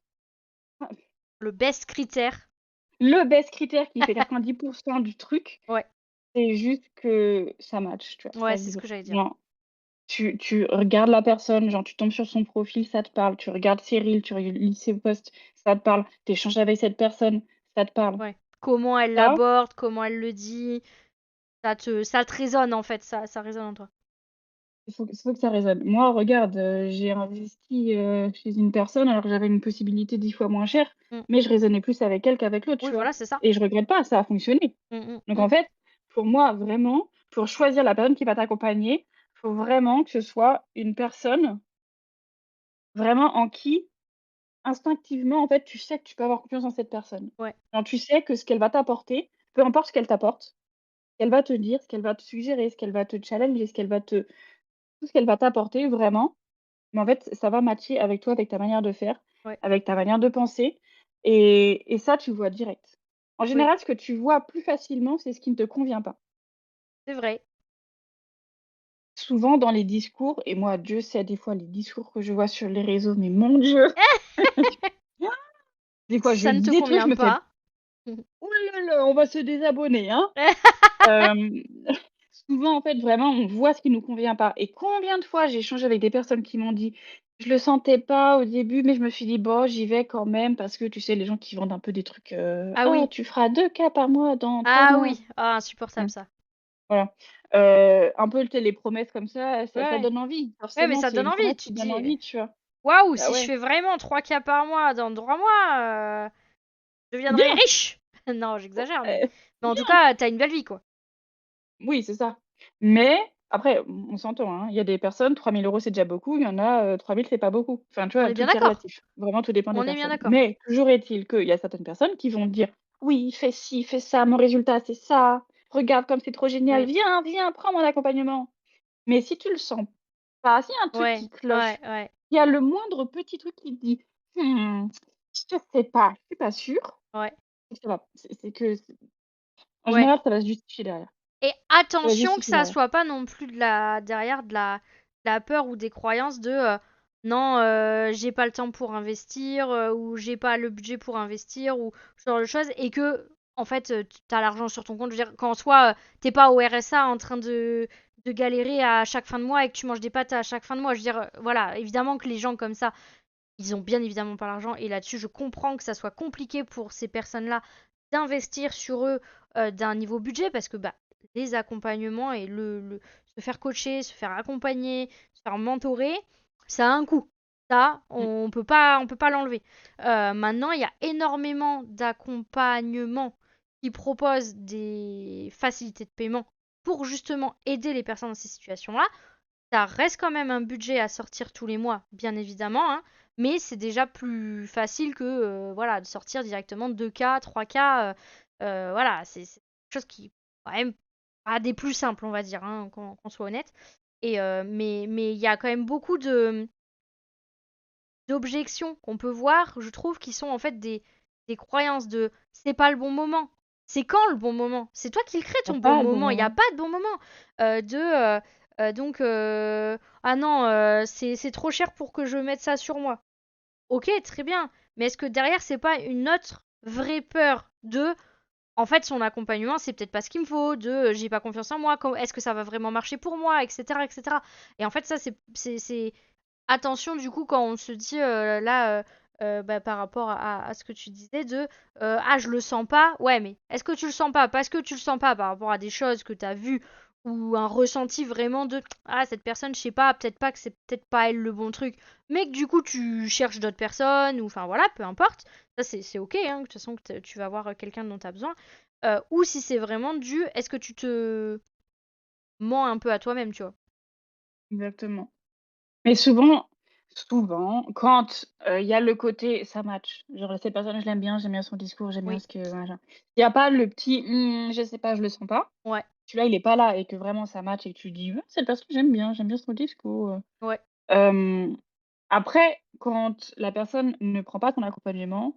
Le best critère. le best critère qui fait 90 du truc, Ouais, c'est juste que ça matche, tu vois? ouais, Ça c'est ce que vibre. j'allais dire. Genre, tu regardes la personne, genre tu tombes sur son profil, ça te parle, tu regardes ses reels, lis ses posts, ça te parle, tu échanges avec cette personne, ça te parle. Ouais. Comment elle Ça, l'aborde, comment elle le dit, ça te résonne en fait, ça résonne en toi. il faut que ça résonne. Moi, regarde, j'ai investi, chez une personne alors que j'avais une possibilité 10 fois moins chère, Mm. mais je raisonnais plus avec elle qu'avec l'autre, Oui, tu vois? voilà, c'est ça. Et je regrette pas, ça a fonctionné. Mm, mm, Donc mm. en fait, pour moi, vraiment, pour choisir la personne qui va t'accompagner, faut vraiment que ce soit une personne vraiment en qui, instinctivement, en fait, tu sais que tu peux avoir confiance en cette personne. Ouais, Genre, tu sais que ce qu'elle va t'apporter, peu importe ce qu'elle t'apporte, ce qu'elle va te dire, ce qu'elle va te suggérer, ce qu'elle va te challenger, tout ce qu'elle va t'apporter vraiment, mais en fait, ça va matcher avec toi, avec ta manière de faire, ouais, avec ta manière de penser et ça, tu le vois direct. En oui, général, ce que tu vois plus facilement, c'est ce qui ne te convient pas. c'est vrai. Souvent dans les discours et moi, Dieu sait des fois les discours que je vois sur les réseaux, mais mon Dieu! Des fois, je Ça ne dis te des trucs, je convient me fais: pas. «Ouh là là, on va se désabonner, hein!» Hem, souvent, en fait, vraiment, on voit ce qui nous convient pas et combien de fois j'ai échangé avec des personnes qui m'ont dit: «Je le sentais pas au début, mais je me suis dit: "Bon, j'y vais quand même"» parce que tu sais, les gens qui vendent un peu des trucs, Ah «Oh, oui, tu feras 2K par mois dans 3 ah mois». oui, ah insupportable Mmh, ça. voilà. Un peu, tu sais, les promesses comme Ouais, ça ouais. donne envie. Ouais, mais Forcément, ça c'est donne une envie. promesse Tu qui te donne dis, envie, tu vois? waouh, Bah si je ouais. fais vraiment 3K par mois dans 3 mois, je C'est deviendrai bien! riche. Non, j'exagère, mais... Heu, mais c'est en tout bien! cas, t'as une belle vie, quoi. Oui, c'est ça. Mais après, on s'entend, hein, il y a des personnes, 3 000 € c'est déjà beaucoup, il y en a, 3 000 c'est pas beaucoup. Enfin, tu On vois, est bien tout est d'accord. relatif. Vraiment, tout dépend des On est bien personnes. d'accord. Mais toujours est-il qu'il y a certaines personnes qui vont te dire: «Oui, fais ci, fais ça, mon résultat c'est ça. Regarde comme c'est trop génial. Oui. Viens, viens, prends mon accompagnement». Mais si tu le sens pas, s'il y a un truc Ouais, qui ouais, cloche, ouais, il y a le moindre petit truc qui te dit: «Mmh, je sais pas, je suis pas sûre», ouais, c'est que ça va. C'est que en ouais. général, ça va se justifier derrière. Et Ça va se attention que justifier ça derrière. soit pas non plus derrière de la peur ou des croyances de non, j'ai pas le temps pour investir ou j'ai pas le budget pour investir ou ce genre de choses et que en fait, tu as l'argent sur ton compte. Je veux dire, quand en soi, t'es pas au RSA en train de galérer à chaque fin de mois et que tu manges des pâtes à chaque fin de mois. Je veux dire, voilà, évidemment que les gens comme ça, ils ont bien évidemment pas l'argent. Et là-dessus, je comprends que ça soit compliqué pour ces personnes-là d'investir sur eux d'un niveau budget parce que bah, les accompagnements et se faire coacher, se faire accompagner, se faire mentorer, ça a un coût. Ça, Mmh. on peut pas l'enlever. Maintenant, il y a énormément d'accompagnements qui proposent des facilités de paiement pour justement aider les personnes dans ces situations-là. Ça reste quand même un budget à sortir tous les mois, bien évidemment, hein, mais c'est déjà plus facile que voilà, de sortir directement 2K, 3K. Voilà, c'est quelque chose qui, quand même, pas des plus simples, on va dire, hein, qu'on soit honnête. Mais il y a quand même beaucoup d'objections qu'on peut voir, je trouve, qui sont en fait des croyances de c'est pas le bon moment. C'est quand le bon moment? C'est toi qui le crée Y a ton bon pas le bon moment. Il n'y a moment. pas de bon moment. Donc, ah non, c'est trop cher pour que je mette ça sur moi. Ok, très bien. Mais est-ce que derrière, c'est pas une autre vraie peur de en fait, son accompagnement, c'est peut-être pas ce qu'il me faut, de j'ai pas confiance en moi, est-ce que ça va vraiment marcher pour moi, etc., etc. Et en fait, ça, c'est attention du coup quand on se dit là bah, par rapport à ce que tu disais de ah je le sens pas. Ouais, mais est-ce que tu le sens pas parce que tu le sens pas par rapport à des choses que tu as vues ou un ressenti vraiment de ah cette personne je sais pas, peut-être pas que c'est peut-être pas elle le bon truc, mais que du coup tu cherches d'autres personnes ou enfin voilà, peu importe. Ça c'est OK hein, de toute façon que tu vas voir quelqu'un dont tu as besoin. Ou si c'est vraiment dû, est-ce que tu te mens un peu à toi-même, tu vois? Exactement. Mais souvent, quand, il y a le côté ça match, genre cette personne je l'aime bien, j'aime bien son discours, j'aime bien Oui. ce que machin. Il y a pas le petit: je sais pas, je le sens pas». Ouais. Celui-là, il est pas là et que vraiment ça match et que tu dis: «Ouais, cette personne j'aime bien son discours». Ouais. Hem, Après, quand la personne ne prend pas ton accompagnement,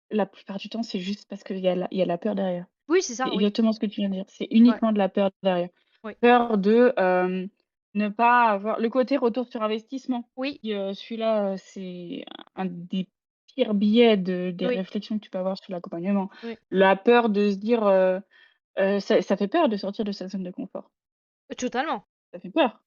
la plupart du temps, c'est juste parce qu'il y a la peur derrière. Oui, c'est C'est ça, oui. exactement ce que tu viens de dire, c'est Ouais. uniquement de la peur derrière. Oui. Peur de, ne pas avoir le côté retour sur investissement Oui. qui, celui-là, c'est un des pires biais des Oui. réflexions que tu peux avoir sur l'accompagnement. Oui. La peur de se dire, ça fait peur de sortir de sa zone de confort. Totalement. Ça fait peur.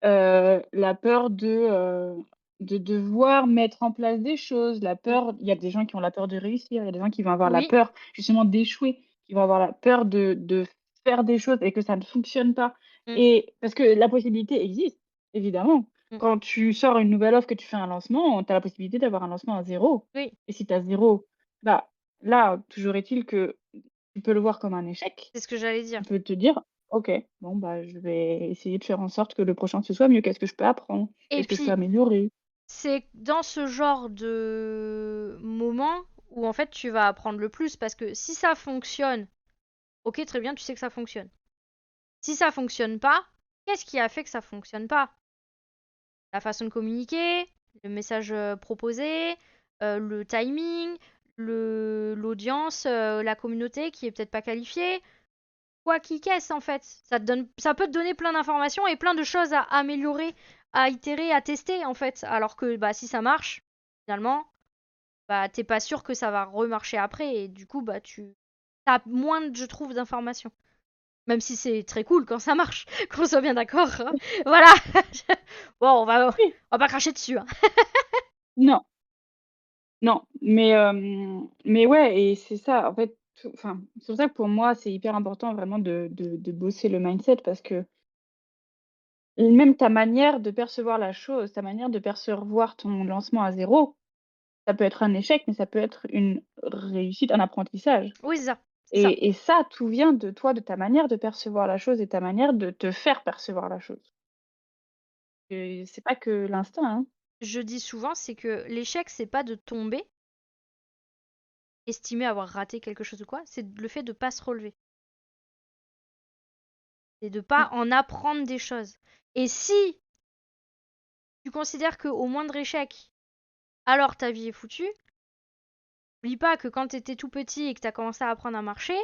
La peur de devoir mettre en place des choses, la Mmh. peur il y a des gens qui ont la peur de réussir, il y a des gens qui vont avoir la Oui. peur justement d'échouer, qui vont avoir la peur de faire des choses et que ça ne fonctionne pas Mmh. et parce que la possibilité existe, évidemment. Mmh. Quand tu sors une nouvelle offre, que tu fais un lancement, tu as la possibilité d'avoir un lancement à zéro. Oui, Et si tu as 0, bah, là, toujours est-il que tu peux le voir comme un échec. c'est ce que j'allais dire. Tu peux te dire: «OK, bon, bah, je vais essayer de faire en sorte que le prochain, ce soit mieux. Qu'est-ce que je peux apprendre? Et Qu'est-ce que je peux puis, améliorer?» c'est dans ce genre de moment où en fait tu vas apprendre le plus parce que si ça fonctionne, ok, très bien, tu sais que ça fonctionne. Si ça fonctionne pas, qu'est-ce qui a fait que ça fonctionne pas? La façon de communiquer, le message proposé, le timing, l'audience, la communauté qui est peut-être pas qualifiée. Quoi qui qu'est-ce en fait. Ça peut te donner plein d'informations et plein de choses à améliorer, à itérer, à tester en fait. Alors que bah si ça marche, finalement, bah t'es pas sûr que ça va remarcher après et du coup bah tu as moins, je trouve, d'informations. Même si c'est très cool quand ça marche, qu'on soit bien d'accord, hein. Voilà. Bon, Oui, on va pas cracher dessus, hein. non, non, mais ouais et c'est ça, en fait, enfin, c'est pour ça que pour moi, c'est hyper important vraiment de bosser le mindset parce que même ta manière de percevoir la chose, ta manière de percevoir ton lancement à zéro, ça peut être un échec, mais ça peut être une réussite, un apprentissage. Oui, c'est ça. C'est ça. Et ça, tout vient de toi, de ta manière de percevoir la chose et ta manière de te faire percevoir la chose. Et c'est pas que l'instinct, hein. Je dis souvent, c'est que l'échec, c'est pas de tomber, estimer avoir raté quelque chose ou quoi, c'est le fait de pas se relever. C'est de pas Oui, en apprendre des choses. Et si tu considères qu'au moindre échec, alors ta vie est foutue, n'oublie pas que quand t'étais tout petit et que t'as commencé à apprendre à marcher,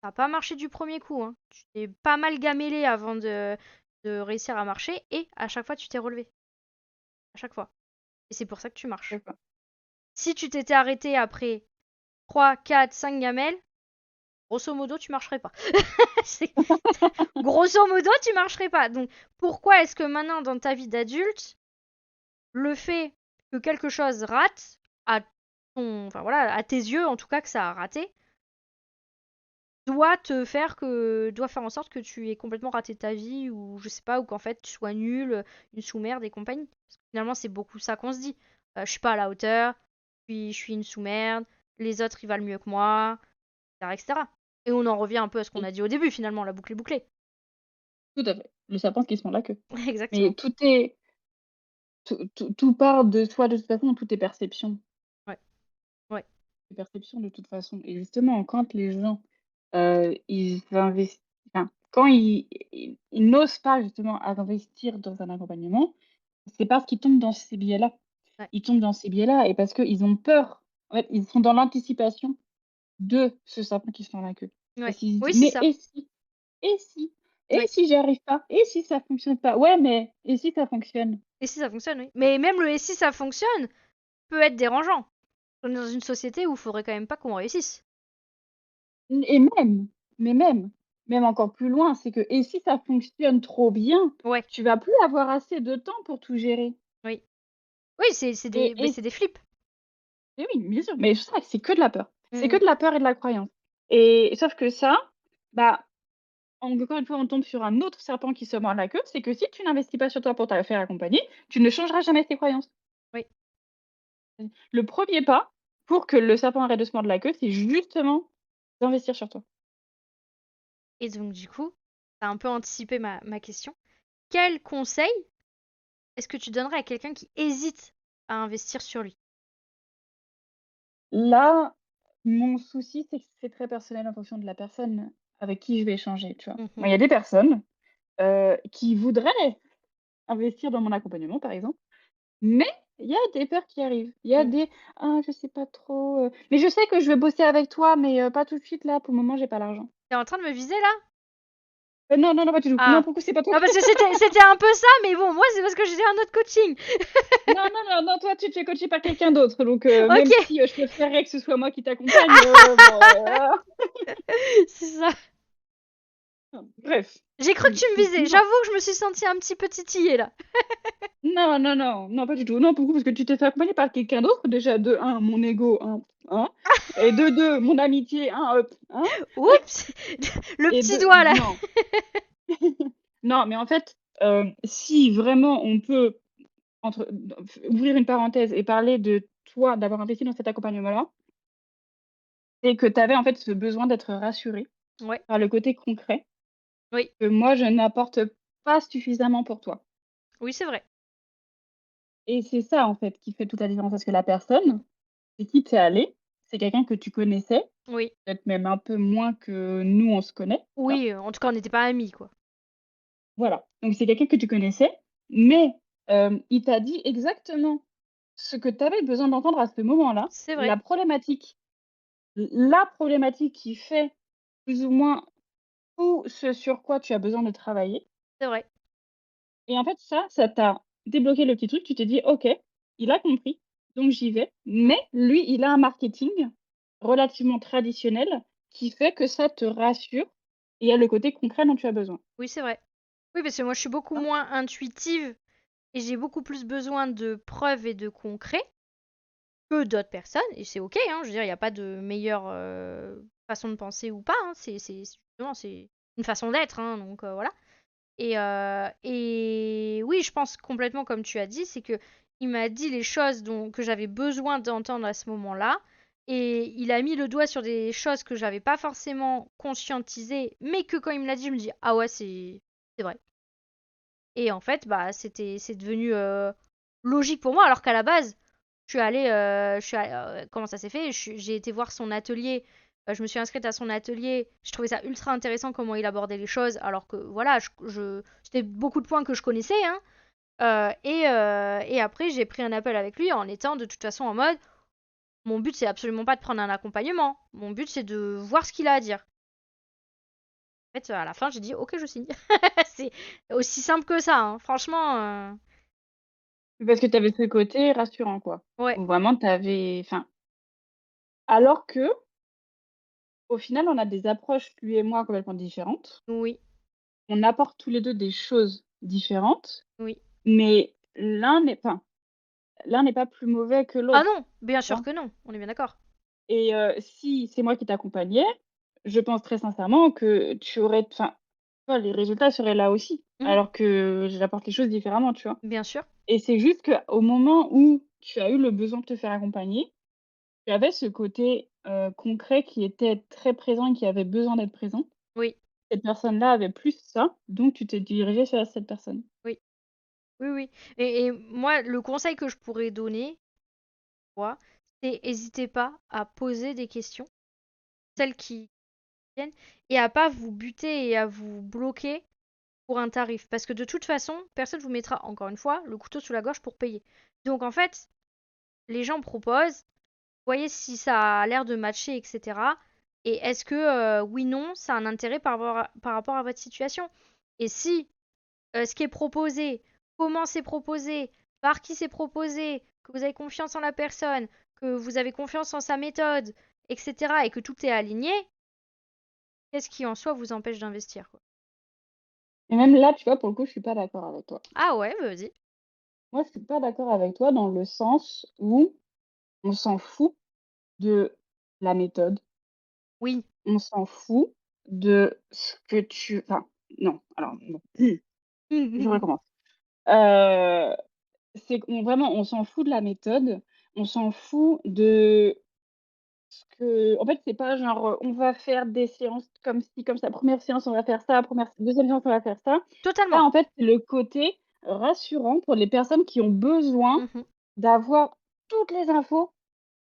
ça n'a pas marché du premier coup, hein. Tu t'es pas mal gamellé avant de réussir à marcher et à chaque fois tu t'es relevé. À chaque fois. Et c'est pour ça que tu marches. d'accord. Si tu t'étais arrêté après 3, 4, 5 gamelles, grosso modo, tu marcherais pas. Grosso modo, tu marcherais pas. Donc, pourquoi est-ce que maintenant, dans ta vie d'adulte, le fait que quelque chose rate, enfin voilà, à tes yeux, en tout cas, que ça a raté, doit faire en sorte que tu aies complètement raté ta vie, ou je sais pas, ou qu'en fait, tu sois nul, une sous-merde et compagnie. Parce que finalement, c'est beaucoup ça qu'on se dit. Je suis pas à la hauteur, je suis une sous-merde, les autres, ils valent mieux que moi, etc., etc. Et on en revient un peu à ce qu'on Et a dit au début, finalement, la boucle est bouclée. tout à fait. Le serpent qui se mord la queue. Mais Exactement. tout part de soi de toute façon, tout est perception. Ouais, ouais, C'est perception de toute façon. Et justement, quand les gens, ils investi enfin, quand ils n'osent pas justement investir dans un accompagnement, c'est parce qu'ils tombent dans ces biais-là. ouais, Ils tombent dans ces biais-là et parce qu'ils ont peur. En fait, ils sont dans l'anticipation de ce serpent qui se mord la queue. ouais. Parce qu'ils se Oui, disent: c'est «Mais ça. et si? Et si? Et Oui. si j'y arrive pas? Et si ça fonctionne pas? Ouais, mais et si ça fonctionne?» Et si ça fonctionne, oui. Mais même le et si ça fonctionne peut être dérangeant. On est dans une société où il faudrait quand même pas qu'on réussisse. Et même, mais même encore plus loin, c'est que et si ça fonctionne trop bien, Ouais, tu vas plus avoir assez de temps pour tout gérer. oui. Oui, Et et c'est des flips. et oui, bien sûr, mais ça, c'est que de la peur. C'est que Mm, de la peur et de la croyance. Et sauf que ça, bah, encore une fois, on tombe sur un autre serpent qui se mord la queue, c'est que si tu n'investis pas sur toi pour te faire accompagner, tu ne changeras jamais tes croyances. oui. Le premier pas pour que le serpent arrête de se mordre la queue, c'est justement d'investir sur toi. Et donc, du coup, t'as un peu anticipé ma question. Quel conseil est-ce que tu donnerais à quelqu'un qui hésite à investir sur lui? Là, mon souci, c'est que c'est très personnel en fonction de la personne avec qui je vais échanger, tu vois? Moi, Mhm. il y a des personnes, qui voudraient investir dans mon accompagnement, par exemple, mais il y a des peurs qui arrivent. Il y a Mm. des: «Ah, je sais pas trop, mais je sais que je vais bosser avec toi, mais pas tout de suite là, pour le moment, j'ai pas l'argent». T'es en train de me viser là? Non, non, non, pas du tout. Non, Ah. pour le coup, c'est pas toi. Ah, parce que c'était un peu ça, mais bon, moi, c'est parce que j'ai un autre coaching. Non, non, non, non, toi, tu te fais coacher par quelqu'un d'autre, donc même Ok, si, je préférerais que ce soit moi qui t'accompagne, bon, c'est ça. bref. J'ai cru que tu me visais. Non. J'avoue que je me suis sentie un petit peu titillée là. Non, non, non, non, pas du tout. Non, pour le coup, parce que tu t'es fait accompagner par quelqu'un d'autre. Déjà, de un mon ego, hein, et de 2 mon amitié, hein, Oups, le et petit de doigt là. non. Non, mais en fait, si vraiment on peut entre ouvrir une parenthèse et parler de toi, d'avoir investi dans cet accompagnement-là, c'est que tu avais, en fait, ce besoin d'être rassurée Ouais, par le côté concret oui, que moi, je n'apporte pas suffisamment pour toi. oui, c'est vrai. Et c'est ça, en fait, qui fait toute la différence parce que la personne chez qui tu es allée, c'est quelqu'un que tu connaissais. Oui, Peut-être même un peu moins que nous, on se connaît, tu vois? oui, en tout cas, on n'était pas amis quoi. Voilà, donc c'est quelqu'un que tu connaissais, mais il t'a dit exactement ce que tu avais besoin d'entendre à ce moment-là. C'est vrai, La problématique qui fait plus ou moins tout ce sur quoi tu as besoin de travailler c'est vrai. et en fait ça t'a débloqué le petit truc, tu t'es dit: «OK, il a compris, donc j'y vais». Mm. Mais lui, il a un marketing relativement traditionnel qui fait que ça te rassure et il y a le côté concret dont tu as besoin. Oui, c'est vrai. Oui, parce que moi, je suis beaucoup Hein? moins intuitive et j'ai beaucoup plus besoin de preuves et de concret que d'autres personnes. Et c'est ok, hein. Je veux dire, il n'y a pas de meilleure façon de penser ou pas, hein. Justement, c'est une façon d'être, hein, donc voilà. Et oui, je pense complètement comme tu as dit, c'est que il m'a dit les choses que j'avais besoin d'entendre à ce moment-là. Et il a mis le doigt sur des choses que j'avais pas forcément conscientisées, mais que quand il me l'a dit, je me dis, ah ouais, c'est vrai. Et en fait, bah, c'est devenu logique pour moi, alors qu'à la base, comment ça s'est fait? J'ai été voir son atelier, je me suis inscrite à son atelier, je trouvais ça ultra intéressant comment il abordait les choses, alors que voilà, c'était beaucoup de points que je connaissais, hein. Et après, j'ai pris un appel avec lui en étant de toute façon en mode, mon but, c'est absolument pas de prendre un accompagnement, mon but, c'est de voir ce qu'il a à dire. En fait, à la fin, j'ai dit, ok, je signe. C'est aussi simple que ça, hein. Franchement, Parce que tu avais ce côté rassurant, quoi. ouais. Où vraiment tu avais enfin Alors que au final, on a des approches, lui et moi, complètement différentes. Oui, On apporte tous les 2 des choses différentes, oui. mais l'un n'est pas plus mauvais que Ah l'autre, non, bien tu sûr vois? que non, on est bien d'accord. Et si c'est moi qui t'accompagnais, je pense très sincèrement que tu aurais enfin, tu vois, les résultats seraient là aussi, Mmh. alors que j'apporte les choses différemment, tu vois? Bien sûr. Et c'est juste qu'au moment où tu as eu le besoin de te faire accompagner, tu avais ce côté, concret qui était très présent et qui avait besoin d'être présent. Oui, Cette personne-là avait plus ça, donc tu t'es dirigé vers cette personne. oui, oui, oui. Et moi, le conseil que je pourrais donner, tu vois, c'est hésitez pas à poser des questions, celles qui viennent, et à pas vous buter et à vous bloquer pour un tarif. Parce que de toute façon, personne vous mettra, encore une fois, le couteau sous la gorge pour payer. Donc en fait, les gens proposent, voyez si ça a l'air de matcher, etc. Et est-ce que, oui, non, ça a un intérêt par rapport à votre situation. Et si ce qui est proposé, comment c'est proposé, par qui c'est proposé, que vous avez confiance en la personne, que vous avez confiance en sa méthode, etc. et que tout est aligné, qu'est-ce qui en soi vous empêche d'investir, quoi. Et même là, tu vois, pour le coup, je suis pas d'accord avec toi. Ah ouais, bah vas-y. Moi, je suis pas d'accord avec toi dans le sens où on s'en fout de la méthode, Oui. on s'en fout de ce que tu enfin, non, alors non, je recommence. Heu, c'est qu'on vraiment, on s'en fout de la méthode, on s'en fout de ce que en fait, c'est pas genre, on va faire des séances comme ci, comme ça. Première séance, on va faire ça, première deuxième séance, on va faire ça. Ça, Totalement. en fait, c'est le côté rassurant pour les personnes qui ont besoin Mhm. d'avoir toutes les infos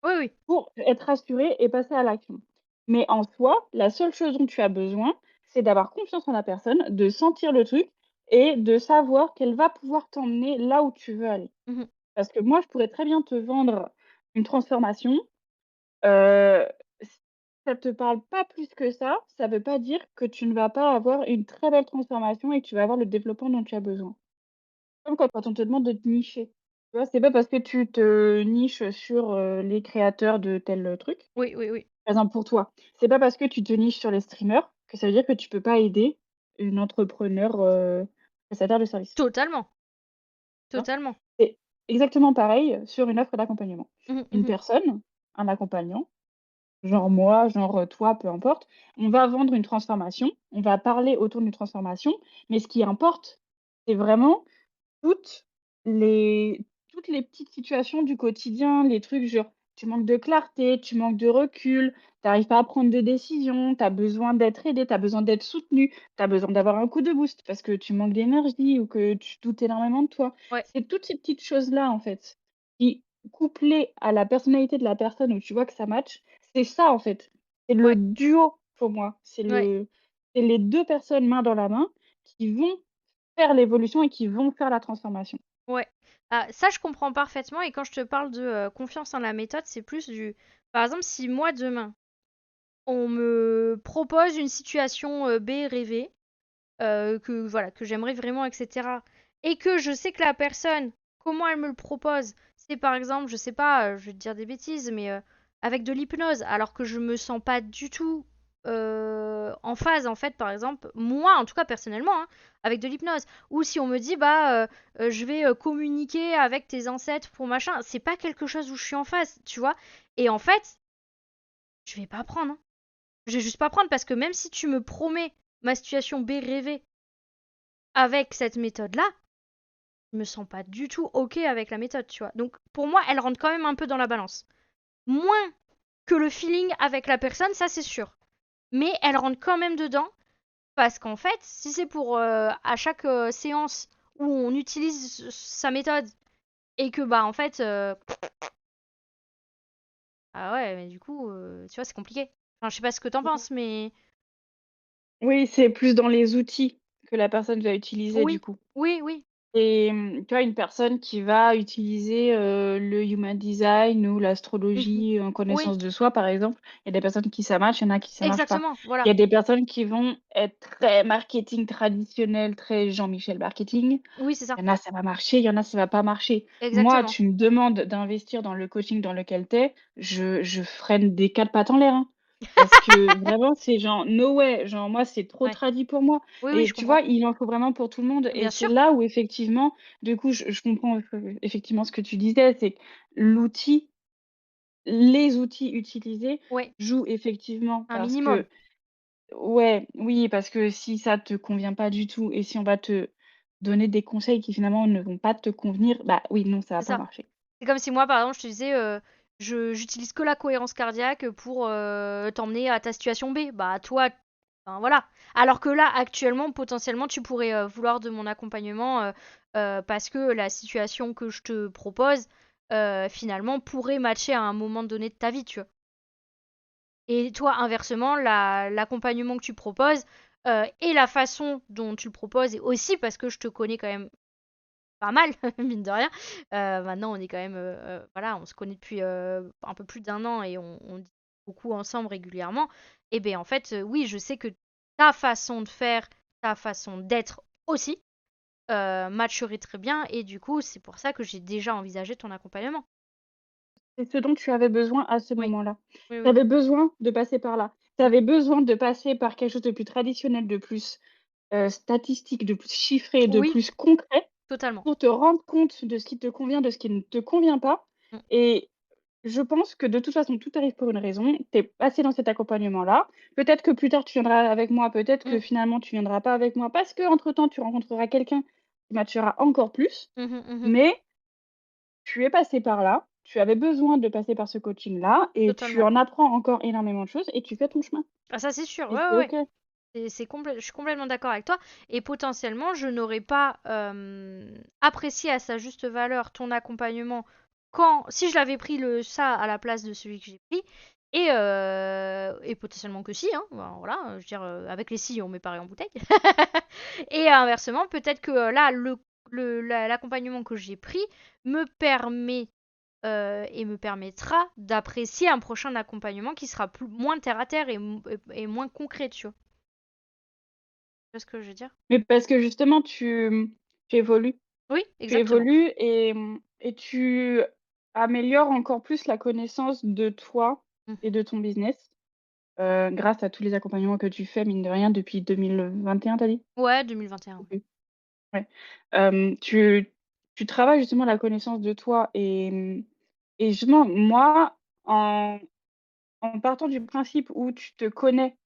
Oui, oui. pour être rassuré et passer à l'action. Mais en soi, la seule chose dont tu as besoin, c'est d'avoir confiance en la personne, de sentir le truc et de savoir qu'elle va pouvoir t'emmener là où tu veux aller. Mhm. Parce que moi, je pourrais très bien te vendre une transformation, si ça te parle pas plus que ça veut pas dire que tu ne vas pas avoir une très belle transformation et que tu vas avoir le développement dont tu as besoin. Comme quand on te demande de te nicher. Tu vois? C'est pas parce que tu te niches sur, les créateurs de tel, truc, Oui, oui, oui. par exemple pour toi, c'est pas parce que tu te niches sur les streamers que ça veut dire que tu peux pas aider une entrepreneur, prestataire de service, Totalement. tu vois? Totalement. C'est exactement pareil sur une offre d'accompagnement. Mhm, Une mhm. personne, un accompagnant, genre moi, genre, toi, peu importe, on va vendre une transformation, on va parler autour d'une transformation, mais ce qui importe, c'est vraiment toutes toutes les petites situations du quotidien, les trucs genre, tu manques de clarté, tu manques de recul, tu arrives pas à prendre de décision, tu as besoin d'être aidé, tu as besoin d'être soutenu, tu as besoin d'avoir un coup de boost parce que tu manques d'énergie ou que tu doutes énormément de toi. Ouais, C'est toutes ces petites choses-là, en fait, qui, couplées à la personnalité de la personne où tu vois que ça match, c'est ça, en fait. C'est le ouais, duo pour moi. ouais, C'est les 2 personnes main dans la main qui vont faire l'évolution et qui vont faire la transformation. ouais. Ah, ça, je comprends parfaitement. Et quand je te parle de confiance en la méthode, c'est plus du. Par exemple, si moi, demain, on me propose une situation B rêvée, que voilà, que j'aimerais vraiment, etc. Et que je sais que la personne, comment elle me le propose, c'est par exemple, je sais pas, je vais te dire des bêtises, mais avec de l'hypnose, alors que je me sens pas du tout en phase, en fait, par exemple, moi, en tout cas personnellement, hein, avec de l'hypnose. Ou si on me dit, bah, je vais communiquer avec tes ancêtres pour machin, c'est pas quelque chose où je suis en phase, tu vois. Et en fait, je vais pas prendre, hein. Je vais juste pas prendre parce que même si tu me promets ma situation B rêvée avec cette méthode-là, je me sens pas du tout OK avec la méthode, tu vois. Donc pour moi, elle rentre quand même un peu dans la balance. Moins que le feeling avec la personne, ça c'est sûr. Mais elle rentre quand même dedans parce qu'en fait, si c'est pour à chaque séance où on utilise sa méthode et que bah en fait ah ouais, mais du coup tu vois, c'est compliqué. Enfin, je sais pas ce que t'en penses mais Oui, c'est plus dans les outils que la personne va utiliser du oui, coup. oui, oui. Et tu vois, une personne qui va utiliser, le human design ou Mmh. l'astrologie en Oui, connaissance de soi, par exemple, il y a des personnes qui ça match, il y en a qui ça marche pas. exactement, Il y voilà. a des personnes qui vont être très marketing traditionnel, très Jean-Michel marketing. Oui, c'est ça, Il y en a, ça va marcher, il y en a, ça va pas marcher. Moi, exactement. tu me demandes d'investir dans le coaching dans lequel tu es, je freine des 4 pattes en l'air, hein. Parce que vraiment, c'est genre no way, genre moi, c'est trop Ouais. tradi pour moi. Oui, oui, Et je tu vois, comprends. il en faut vraiment pour tout le monde et Bien c'est sûr. là où effectivement, du coup, je comprends effectivement ce que tu disais, c'est que l'outil les outils utilisés Ouais, jouent effectivement un parce minimum. que ouais, oui, parce que si ça te convient pas du tout et si on va te donner des conseils qui finalement ne vont pas te convenir, bah oui, non, ça va C'est pas ça. marcher. C'est comme si moi, par exemple, je te disais, je j'utilise que la cohérence cardiaque pour, t'emmener à ta situation B. Bah, toi, enfin, voilà. Alors que là, actuellement, potentiellement, tu pourrais, vouloir de mon accompagnement, parce que la situation que je te propose, finalement, pourrait matcher à un moment donné de ta vie, tu vois? Et toi, inversement, l'accompagnement que tu proposes, et la façon dont tu le proposes et aussi parce que je te connais quand même pas mal, mine de rien. Maintenant, on est quand même, voilà, on se connaît depuis, un peu plus d'un an et on dit beaucoup ensemble régulièrement. Et beh, en fait, oui, je sais que ta façon de faire, ta façon d'être aussi, matcherait très bien et du coup, c'est pour ça que j'ai déjà envisagé ton accompagnement. C'est ce dont tu avais besoin à ce Oui, moment-là. oui, Tu oui. avais besoin de passer par là. Tu Mmh. avais besoin de passer par quelque chose de plus traditionnel, de plus, statistique, de plus chiffré, de Oui, plus concret totalement. pour te rendre compte de ce qui te convient, de ce qui ne te convient pas Mmh. et je pense que de toute façon, tout arrive pour une raison. Tu es passé dans cet accompagnement-là. Peut-être que plus tard, tu viendras avec moi, peut-être que Mmh. finalement, tu viendras pas avec moi parce qu'entre temps, tu rencontreras quelqu'un qui matchera encore plus. Mmh mh, mmh. Mais tu es passé par là, tu avais besoin de passer par ce coaching-là et tu Totalement. en apprends encore énormément de choses et tu fais ton chemin Ah ça, c'est sûr. et Ouais, ouais, c'est ouais. OK. Je suis complètement d'accord avec toi et potentiellement, je n'aurais pas, apprécié à sa juste valeur ton accompagnement quand si je l'avais pris le ça à la place de celui que j'ai pris et potentiellement que si, hein, ben, voilà, je veux dire, avec les si, on met pareil en bouteille et inversement, peut-être que, là, l'accompagnement que j'ai pris me permet, et me permettra d'apprécier un prochain accompagnement qui sera moins terre à terre et moins concret, tu vois? Tu vois ce que je veux dire? Mais parce que justement, tu évolues. Oui, Tu exactement. évolues et tu améliores encore plus la connaissance de toi Mmh. et de ton business, grâce à tous les accompagnements que tu fais, mine de rien, depuis 2021, tu as dit? Ouais, 2021, ouais. OK. Ouais. Tu travailles justement la connaissance de toi et justement, moi, en partant du principe où tu te connais,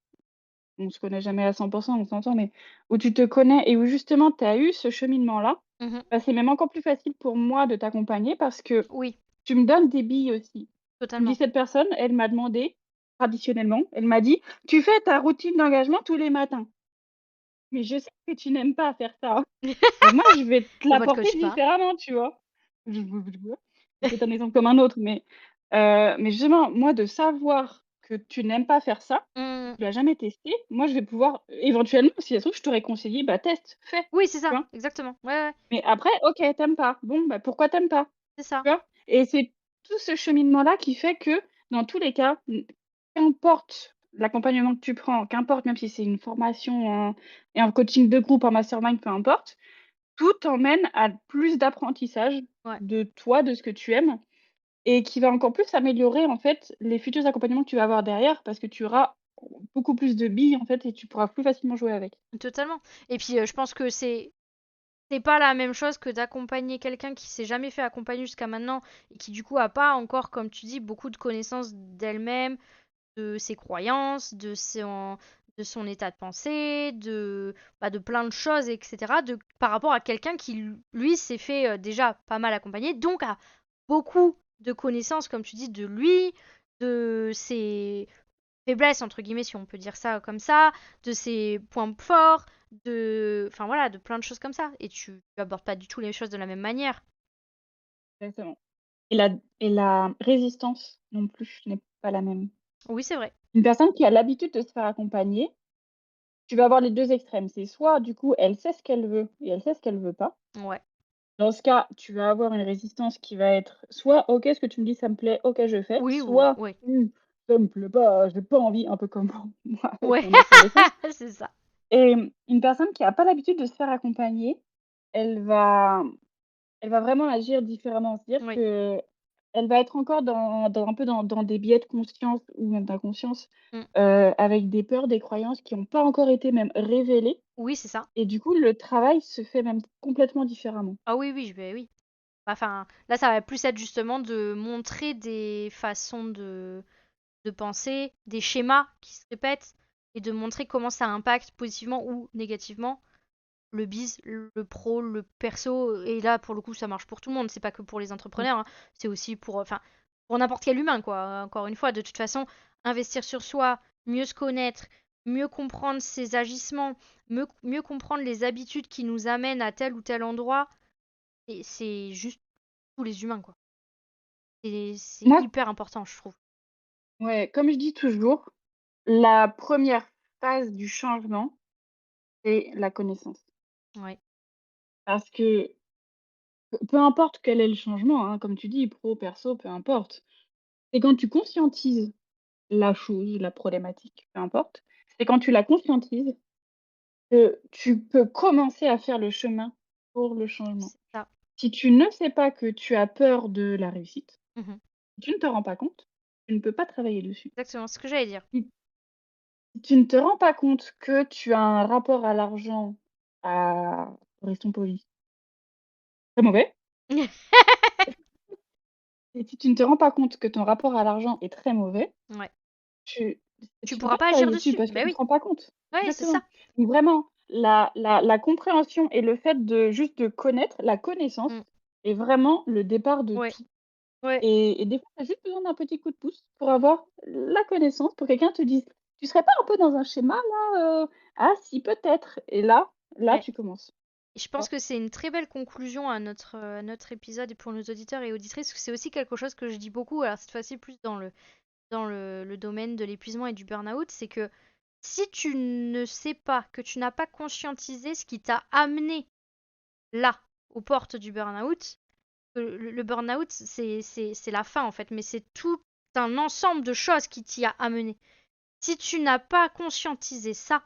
on se connaît jamais à 100 on s'entend, mais où tu te connais et où justement tu as eu ce cheminement-là, Mmh. bah, c'est même encore plus facile pour moi de t'accompagner parce que Oui, tu me donnes des billes aussi. Tu me dis: totalement. «Cette personne, elle m'a demandé, traditionnellement, elle m'a dit: "Tu fais ta routine d'engagement tous les matins"». Mais je sais que tu n'aimes pas faire ça, hein. Bah, moi, je vais te La boîte l'apporter coach pas. différemment, tu vois? C'est un exemple comme un autre, mais justement, moi, de savoir que tu n'aimes pas faire ça, que Mmh. tu l'as jamais testé, moi, je vais pouvoir éventuellement, si ça se trouve, je t'aurais conseillé: «Bah, teste, fais», Oui, c'est ça, tu vois? exactement. Ouais, ouais, Mais après, OK, tu aimes pas. Bon, bah, pourquoi tu aimes pas? c'est ça. Tu vois? Et c'est tout ce cheminement-là qui fait que, dans tous les cas, qu'importe l'accompagnement que tu prends, qu'importe même si c'est une formation, un coaching de groupe, un mastermind, peu importe, tout t'emmène à plus d'apprentissage Ouais. de toi, de ce que tu aimes et qui va encore plus améliorer, en fait, les futurs accompagnements que tu vas avoir derrière parce que tu auras beaucoup plus de billes, en fait et tu pourras plus facilement jouer avec. Totalement et puis, je pense que c'est pas la même chose que d'accompagner quelqu'un qui s'est jamais fait accompagner jusqu'à maintenant et qui, du coup, a pas encore, comme tu dis, beaucoup de connaissances d'elle-même, de ses croyances, de son état de pensée, de plein de choses, etc. Par rapport à quelqu'un qui, lui, s'est fait déjà pas mal accompagner, donc a beaucoup de connaissances, comme tu dis, de lui, de ses faiblesses, entre guillemets, si on peut dire ça comme ça, de ses points forts, enfin voilà, de plein de choses comme ça. Et tu abordes pas du tout les choses de la même manière. Exactement. Et la résistance non plus n'est pas la même. Oui, c'est vrai. Une personne qui a l'habitude de se faire accompagner, tu vas avoir les 2 extrêmes. C'est soit du coup, elle sait ce qu'elle veut et elle sait ce qu'elle veut pas, Ouais. Dans ce cas, tu vas avoir une résistance qui va être soit: «OK, ce que tu me dis, ça me plaît, OK, je fais», Oui, ou soit: ouais. Ça me plaît pas, j'ai pas envie», un peu comme moi avec Ouais, mon adolescence. c'est ça. Et une personne qui a pas l'habitude de se faire accompagner, elle va elle va vraiment agir différemment. C'est-à-dire Oui. qu'elle va être encore dans un peu dans des biais de conscience ou même d'inconscience, Mmh. avec des peurs, des croyances qui ont pas encore été même révélées Oui, c'est ça. et du coup, le travail se fait même complètement différemment. Ah oui, oui, oui. Enfin, là, ça va plus être justement de montrer des façons de penser, des schémas qui se répètent, et de montrer comment ça impacte positivement ou négativement le biz, le pro, le perso. Et là, pour le coup, ça marche pour tout le monde. C'est pas que pour les Mmh. entrepreneurs, hein. C'est aussi pour, enfin, pour n'importe quel humain, quoi. Encore une fois, de toute façon, investir sur soi, mieux se connaître, mieux comprendre ses agissements, mieux comprendre les habitudes qui nous amènent à tel ou tel endroit, et c'est juste tous les humains, quoi. C'est Moi, hyper important, je trouve. ouais, comme je dis toujours, la première phase du changement, c'est la connaissance. Ouais. Parce que peu importe quel est le changement, hein, comme tu dis, pro, perso, peu importe. C'est quand tu conscientises la chose, la problématique, peu importe, c'est quand tu la conscientises que tu peux commencer à faire le chemin pour le changement. C'est ça. Si tu ne sais pas que tu as peur de la réussite, Mhm. si tu ne te rends pas compte, tu ne peux pas travailler dessus. Exactement ce que j'allais dire. Si tu ne te rends pas compte que tu as un rapport à l'argent, à restons polis, très mauvais. Et si tu ne te rends pas compte que ton rapport à l'argent est très mauvais, Ouais. tu Tu tu peux pourras pas pas agir travailler dessus dessus. parce que Ben tu te oui. rends pas compte. Ouais, c'est ça. Exactement. Donc vraiment, la compréhension et le fait de juste de connaître, la connaissance Mm. est vraiment le départ de Ouais. tout. Ouais. Et des fois, tu as juste besoin d'un petit coup de pouce pour avoir la connaissance, pour que quelqu'un te dise: «Tu serais pas un peu dans un schéma là, Ah si, peut-être» et là, Ouais. tu commences, Et je tu pense vois? que c'est une très belle conclusion à notre épisode, et pour nos auditeurs et auditrices, c'est aussi quelque chose que je dis beaucoup, alors cette fois-ci plus dans le domaine de l'épuisement et du burn-out, c'est que si tu ne sais pas, que tu n'as pas conscientisé ce qui t'a amené là, aux portes du burn-out, le burn-out, c'est la fin en fait, mais c'est tout un ensemble de choses qui t'y a amené. Si tu n'as pas conscientisé ça,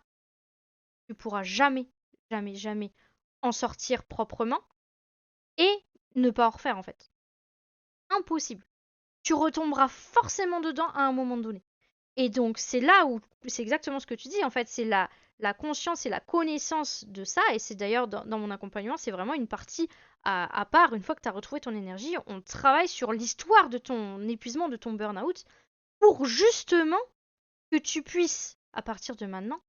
tu pourras jamais, jamais, jamais en sortir proprement et ne pas en refaire en fait. Impossible. Tu retomberas forcément dedans à un moment donné. Et donc c'est là où c'est exactement ce que tu dis en fait, c'est la conscience et la connaissance de ça, et c'est d'ailleurs dans mon accompagnement, c'est vraiment une partie à part. Une fois que tu as retrouvé ton énergie, on travaille sur l'histoire de ton épuisement, de ton burn-out, pour justement que tu puisses, à partir de maintenant,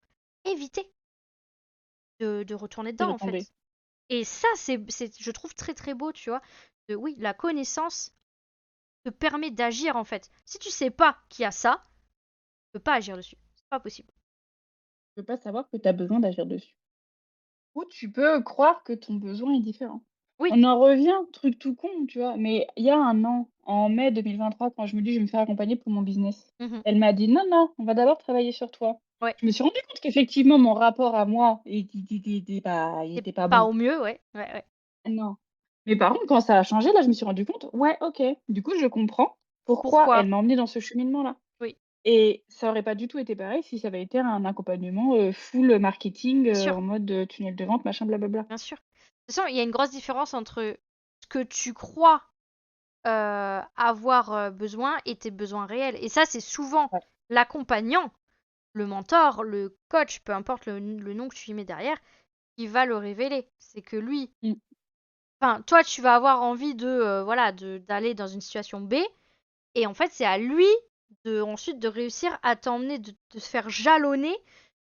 éviter de retourner Et dedans en retomber. fait. Et ça, je trouve très très beau, tu vois. Oui, la connaissance te permet d'agir en fait. Si tu sais pas qu'il y a ça, tu peux pas agir dessus. C'est pas possible. Tu peux pas savoir que tu as besoin d'agir dessus. Ou tu peux croire que ton besoin est différent. Oui. On en revient, truc tout con, tu vois? Mais il y a un an, en mai 2023, quand je me dis: «Je vais me faire accompagner pour mon business», Mhm. elle m'a dit: «Non, non, on va d'abord travailler sur toi». Ouais. Je me suis rendue compte qu'effectivement mon rapport à moi il C'est était pas pas bon. au mieux, ouais. Ouais, ouais. Non. Mais par contre, quand ça a changé, là, je me suis rendu compte: «Ouais, OK, du coup, je comprends pourquoi Pourquoi? elle m'a emmenée dans ce cheminement-là». Oui, Et ça aurait pas du tout été pareil si ça avait été un accompagnement, full marketing, bien sûr, en mode, tunnel de vente, machin, blablabla. bien sûr. De toute façon, il y a une grosse différence entre ce que tu crois avoir besoin et tes besoins réels. Et ça, c'est souvent Ouais. l'accompagnant, le mentor, le coach, peu importe le nom que tu y mets derrière, qui va le révéler. C'est que lui, Mmh. enfin, toi, tu vas avoir envie voilà, d'aller dans une situation B, et en fait, c'est à lui ensuite de réussir à t'emmener, de se faire jalonner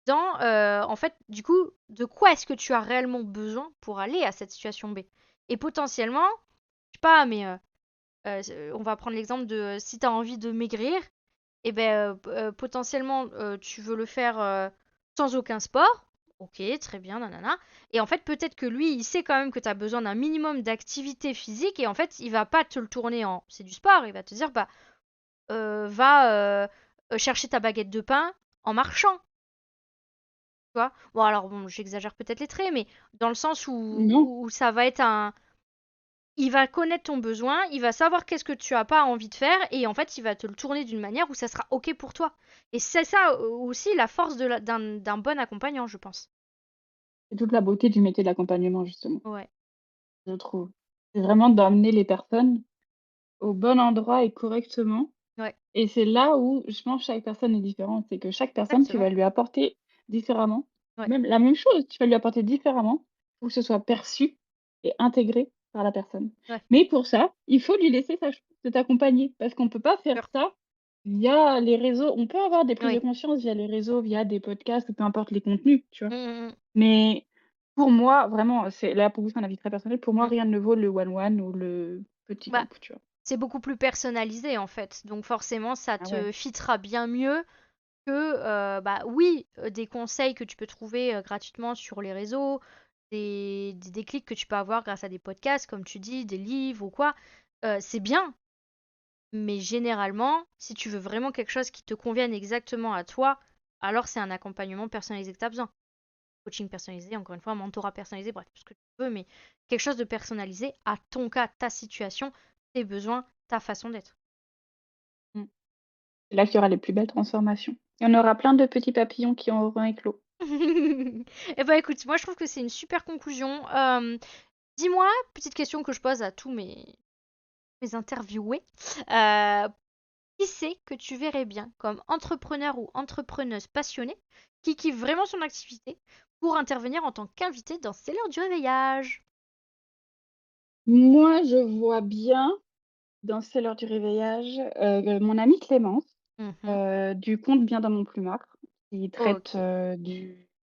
dans, en fait, du coup, de quoi est-ce que tu as réellement besoin pour aller à cette situation B. Et potentiellement, je sais pas, mais on va prendre l'exemple de si tu as envie de maigrir, et ben potentiellement tu veux le faire sans aucun sport. Ok, très bien, nanana. Et en fait, peut-être que lui, il sait quand même que tu as besoin d'un minimum d'activité physique, et en fait, il va pas te le tourner en c'est du sport, il va te dire bah va chercher ta baguette de pain en marchant, tu vois. Bon, alors bon, j'exagère peut-être les traits, mais dans le sens où, Non. ça va être un. il va connaître ton besoin, il va savoir qu'est-ce que tu as pas envie de faire, et en fait, il va te le tourner d'une manière où ça sera OK pour toi. Et c'est ça aussi la force d'un bon accompagnant, je pense. C'est toute la beauté du métier de l'accompagnement, justement, Ouais, je trouve. C'est vraiment d'emmener les personnes au bon endroit et correctement. ouais, Et c'est là où je pense que chaque personne est différente. C'est que chaque personne, tu exactement. vas lui apporter différemment, Ouais, même la même chose, tu vas lui apporter différemment pour que ce soit perçu et intégré par la personne. ouais, Mais pour ça, il faut lui laisser sa chance de t'accompagner parce qu'on ne peut pas faire sûr. ça via les réseaux. On peut avoir des prises de Oui. conscience via les réseaux, via des podcasts ou peu importe les contenus, tu vois? Mm, mm, mm, Mais pour moi, vraiment, c'est là, pour vous, c'est un avis très personnel. Pour moi, mm. rien ne vaut le one-one ou le petit Bah, groupe, tu vois? c'est beaucoup plus personnalisé en fait. Donc forcément, ça Ah ouais. te fitera bien mieux que, bah oui, des conseils que tu peux trouver gratuitement sur les réseaux, des déclics que tu peux avoir grâce à des podcasts, comme tu dis, des livres ou quoi. C'est bien, mais généralement, si tu veux vraiment quelque chose qui te convienne exactement à toi, alors c'est un accompagnement personnalisé que tu as besoin. Coaching personnalisé, encore une fois, mentorat personnalisé, bref, tout ce que tu veux, mais quelque chose de personnalisé à ton cas, ta situation, tes besoins, ta façon d'être. Mmh. C'est là qu'il y aura les plus belles transformations. Il y en aura plein de petits papillons qui auront éclos. Eh ben écoute, moi je trouve que c'est une super conclusion. Dis-moi, petite question que je pose à tous mes interviewés. Euh, Qui c'est que tu verrais bien comme entrepreneur ou entrepreneuse passionnée qui kiffe vraiment son activité pour intervenir en tant qu'invité dans C'est l'heure du réveillage? Moi, je vois bien, dans C'est l'heure du réveillage, mon amie Clémence, Mhm. du compte Bien dans mon plumard, qui traite, Ok.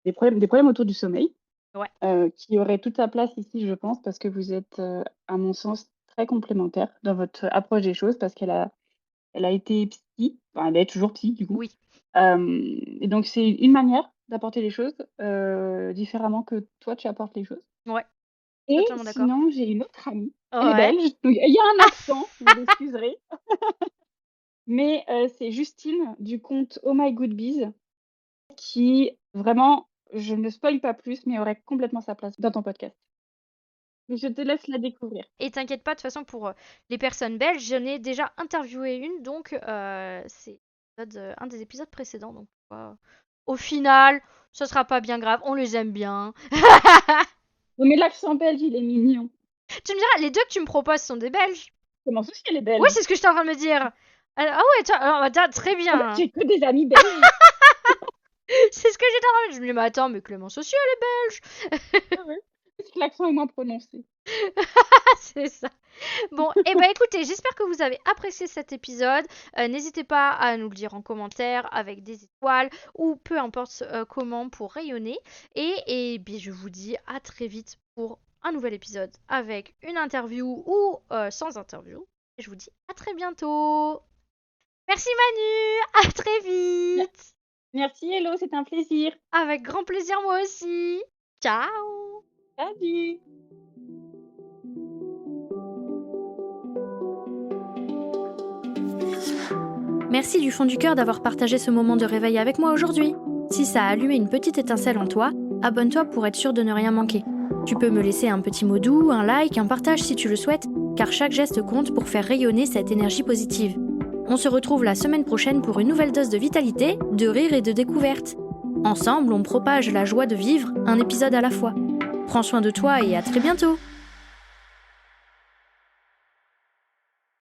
des problèmes autour du sommeil, Ouais. qui aurait toute sa place ici, je pense, parce que vous êtes, à mon sens, très complémentaires dans votre approche des choses, parce qu'elle a été psy, enfin, elle est toujours psy, du coup. Oui. Et donc c'est une manière d'apporter les choses, différemment que toi tu apportes les choses. Ouais. Et Totalement d'accord. sinon, j'ai une autre amie, elle est Ouais. belge, donc il y a un accent, vous l'excuserez, mais c'est Justine du compte Oh My Good Biz qui vraiment, je ne spoil pas plus, mais aurait complètement sa place dans ton podcast. Mais je te laisse la découvrir. Et t'inquiète pas, de toute façon, pour les personnes belges, j'en ai déjà interviewé une, donc c'est un des épisodes précédents. Donc, au final, ce sera pas bien grave, on les aime bien. Oui, mais l'accent belge, il est mignon. Tu me diras, les deux que tu me proposes sont des Belges. Comment ça, elle est Oui, belge? c'est ce que je suis en train de me dire. Ah ouais, toi, alors, bah, très En fait, bien. j'ai que des amis belges. C'est ce que j'étais en train de me dire. Je me dis, mais attends, mais Clémence aussi, elle est belge. Ouais, ouais. Parce que l'accent est moins prononcé. C'est ça. Bon, et bah écoutez, j'espère que vous avez apprécié cet épisode. N'hésitez pas à nous le dire en commentaire avec des étoiles ou peu importe comment pour rayonner. Et bien, je vous dis à très vite pour un nouvel épisode avec une interview ou sans interview. Et je vous dis à très bientôt. Merci Manu, à très Me vite. merci Hello, c'était un plaisir. Avec grand plaisir moi aussi. Ciao. Salut! Merci du fond du cœur d'avoir partagé ce moment de réveil avec moi aujourd'hui. Si ça a allumé une petite étincelle en toi, abonne-toi pour être sûr de ne rien manquer. Tu peux me laisser un petit mot doux, un like, un partage si tu le souhaites, car chaque geste compte pour faire rayonner cette énergie positive. On se retrouve la semaine prochaine pour une nouvelle dose de vitalité, de rire et de découverte. Ensemble, on propage la joie de vivre, un épisode à la fois. Prends soin de toi et à très bientôt!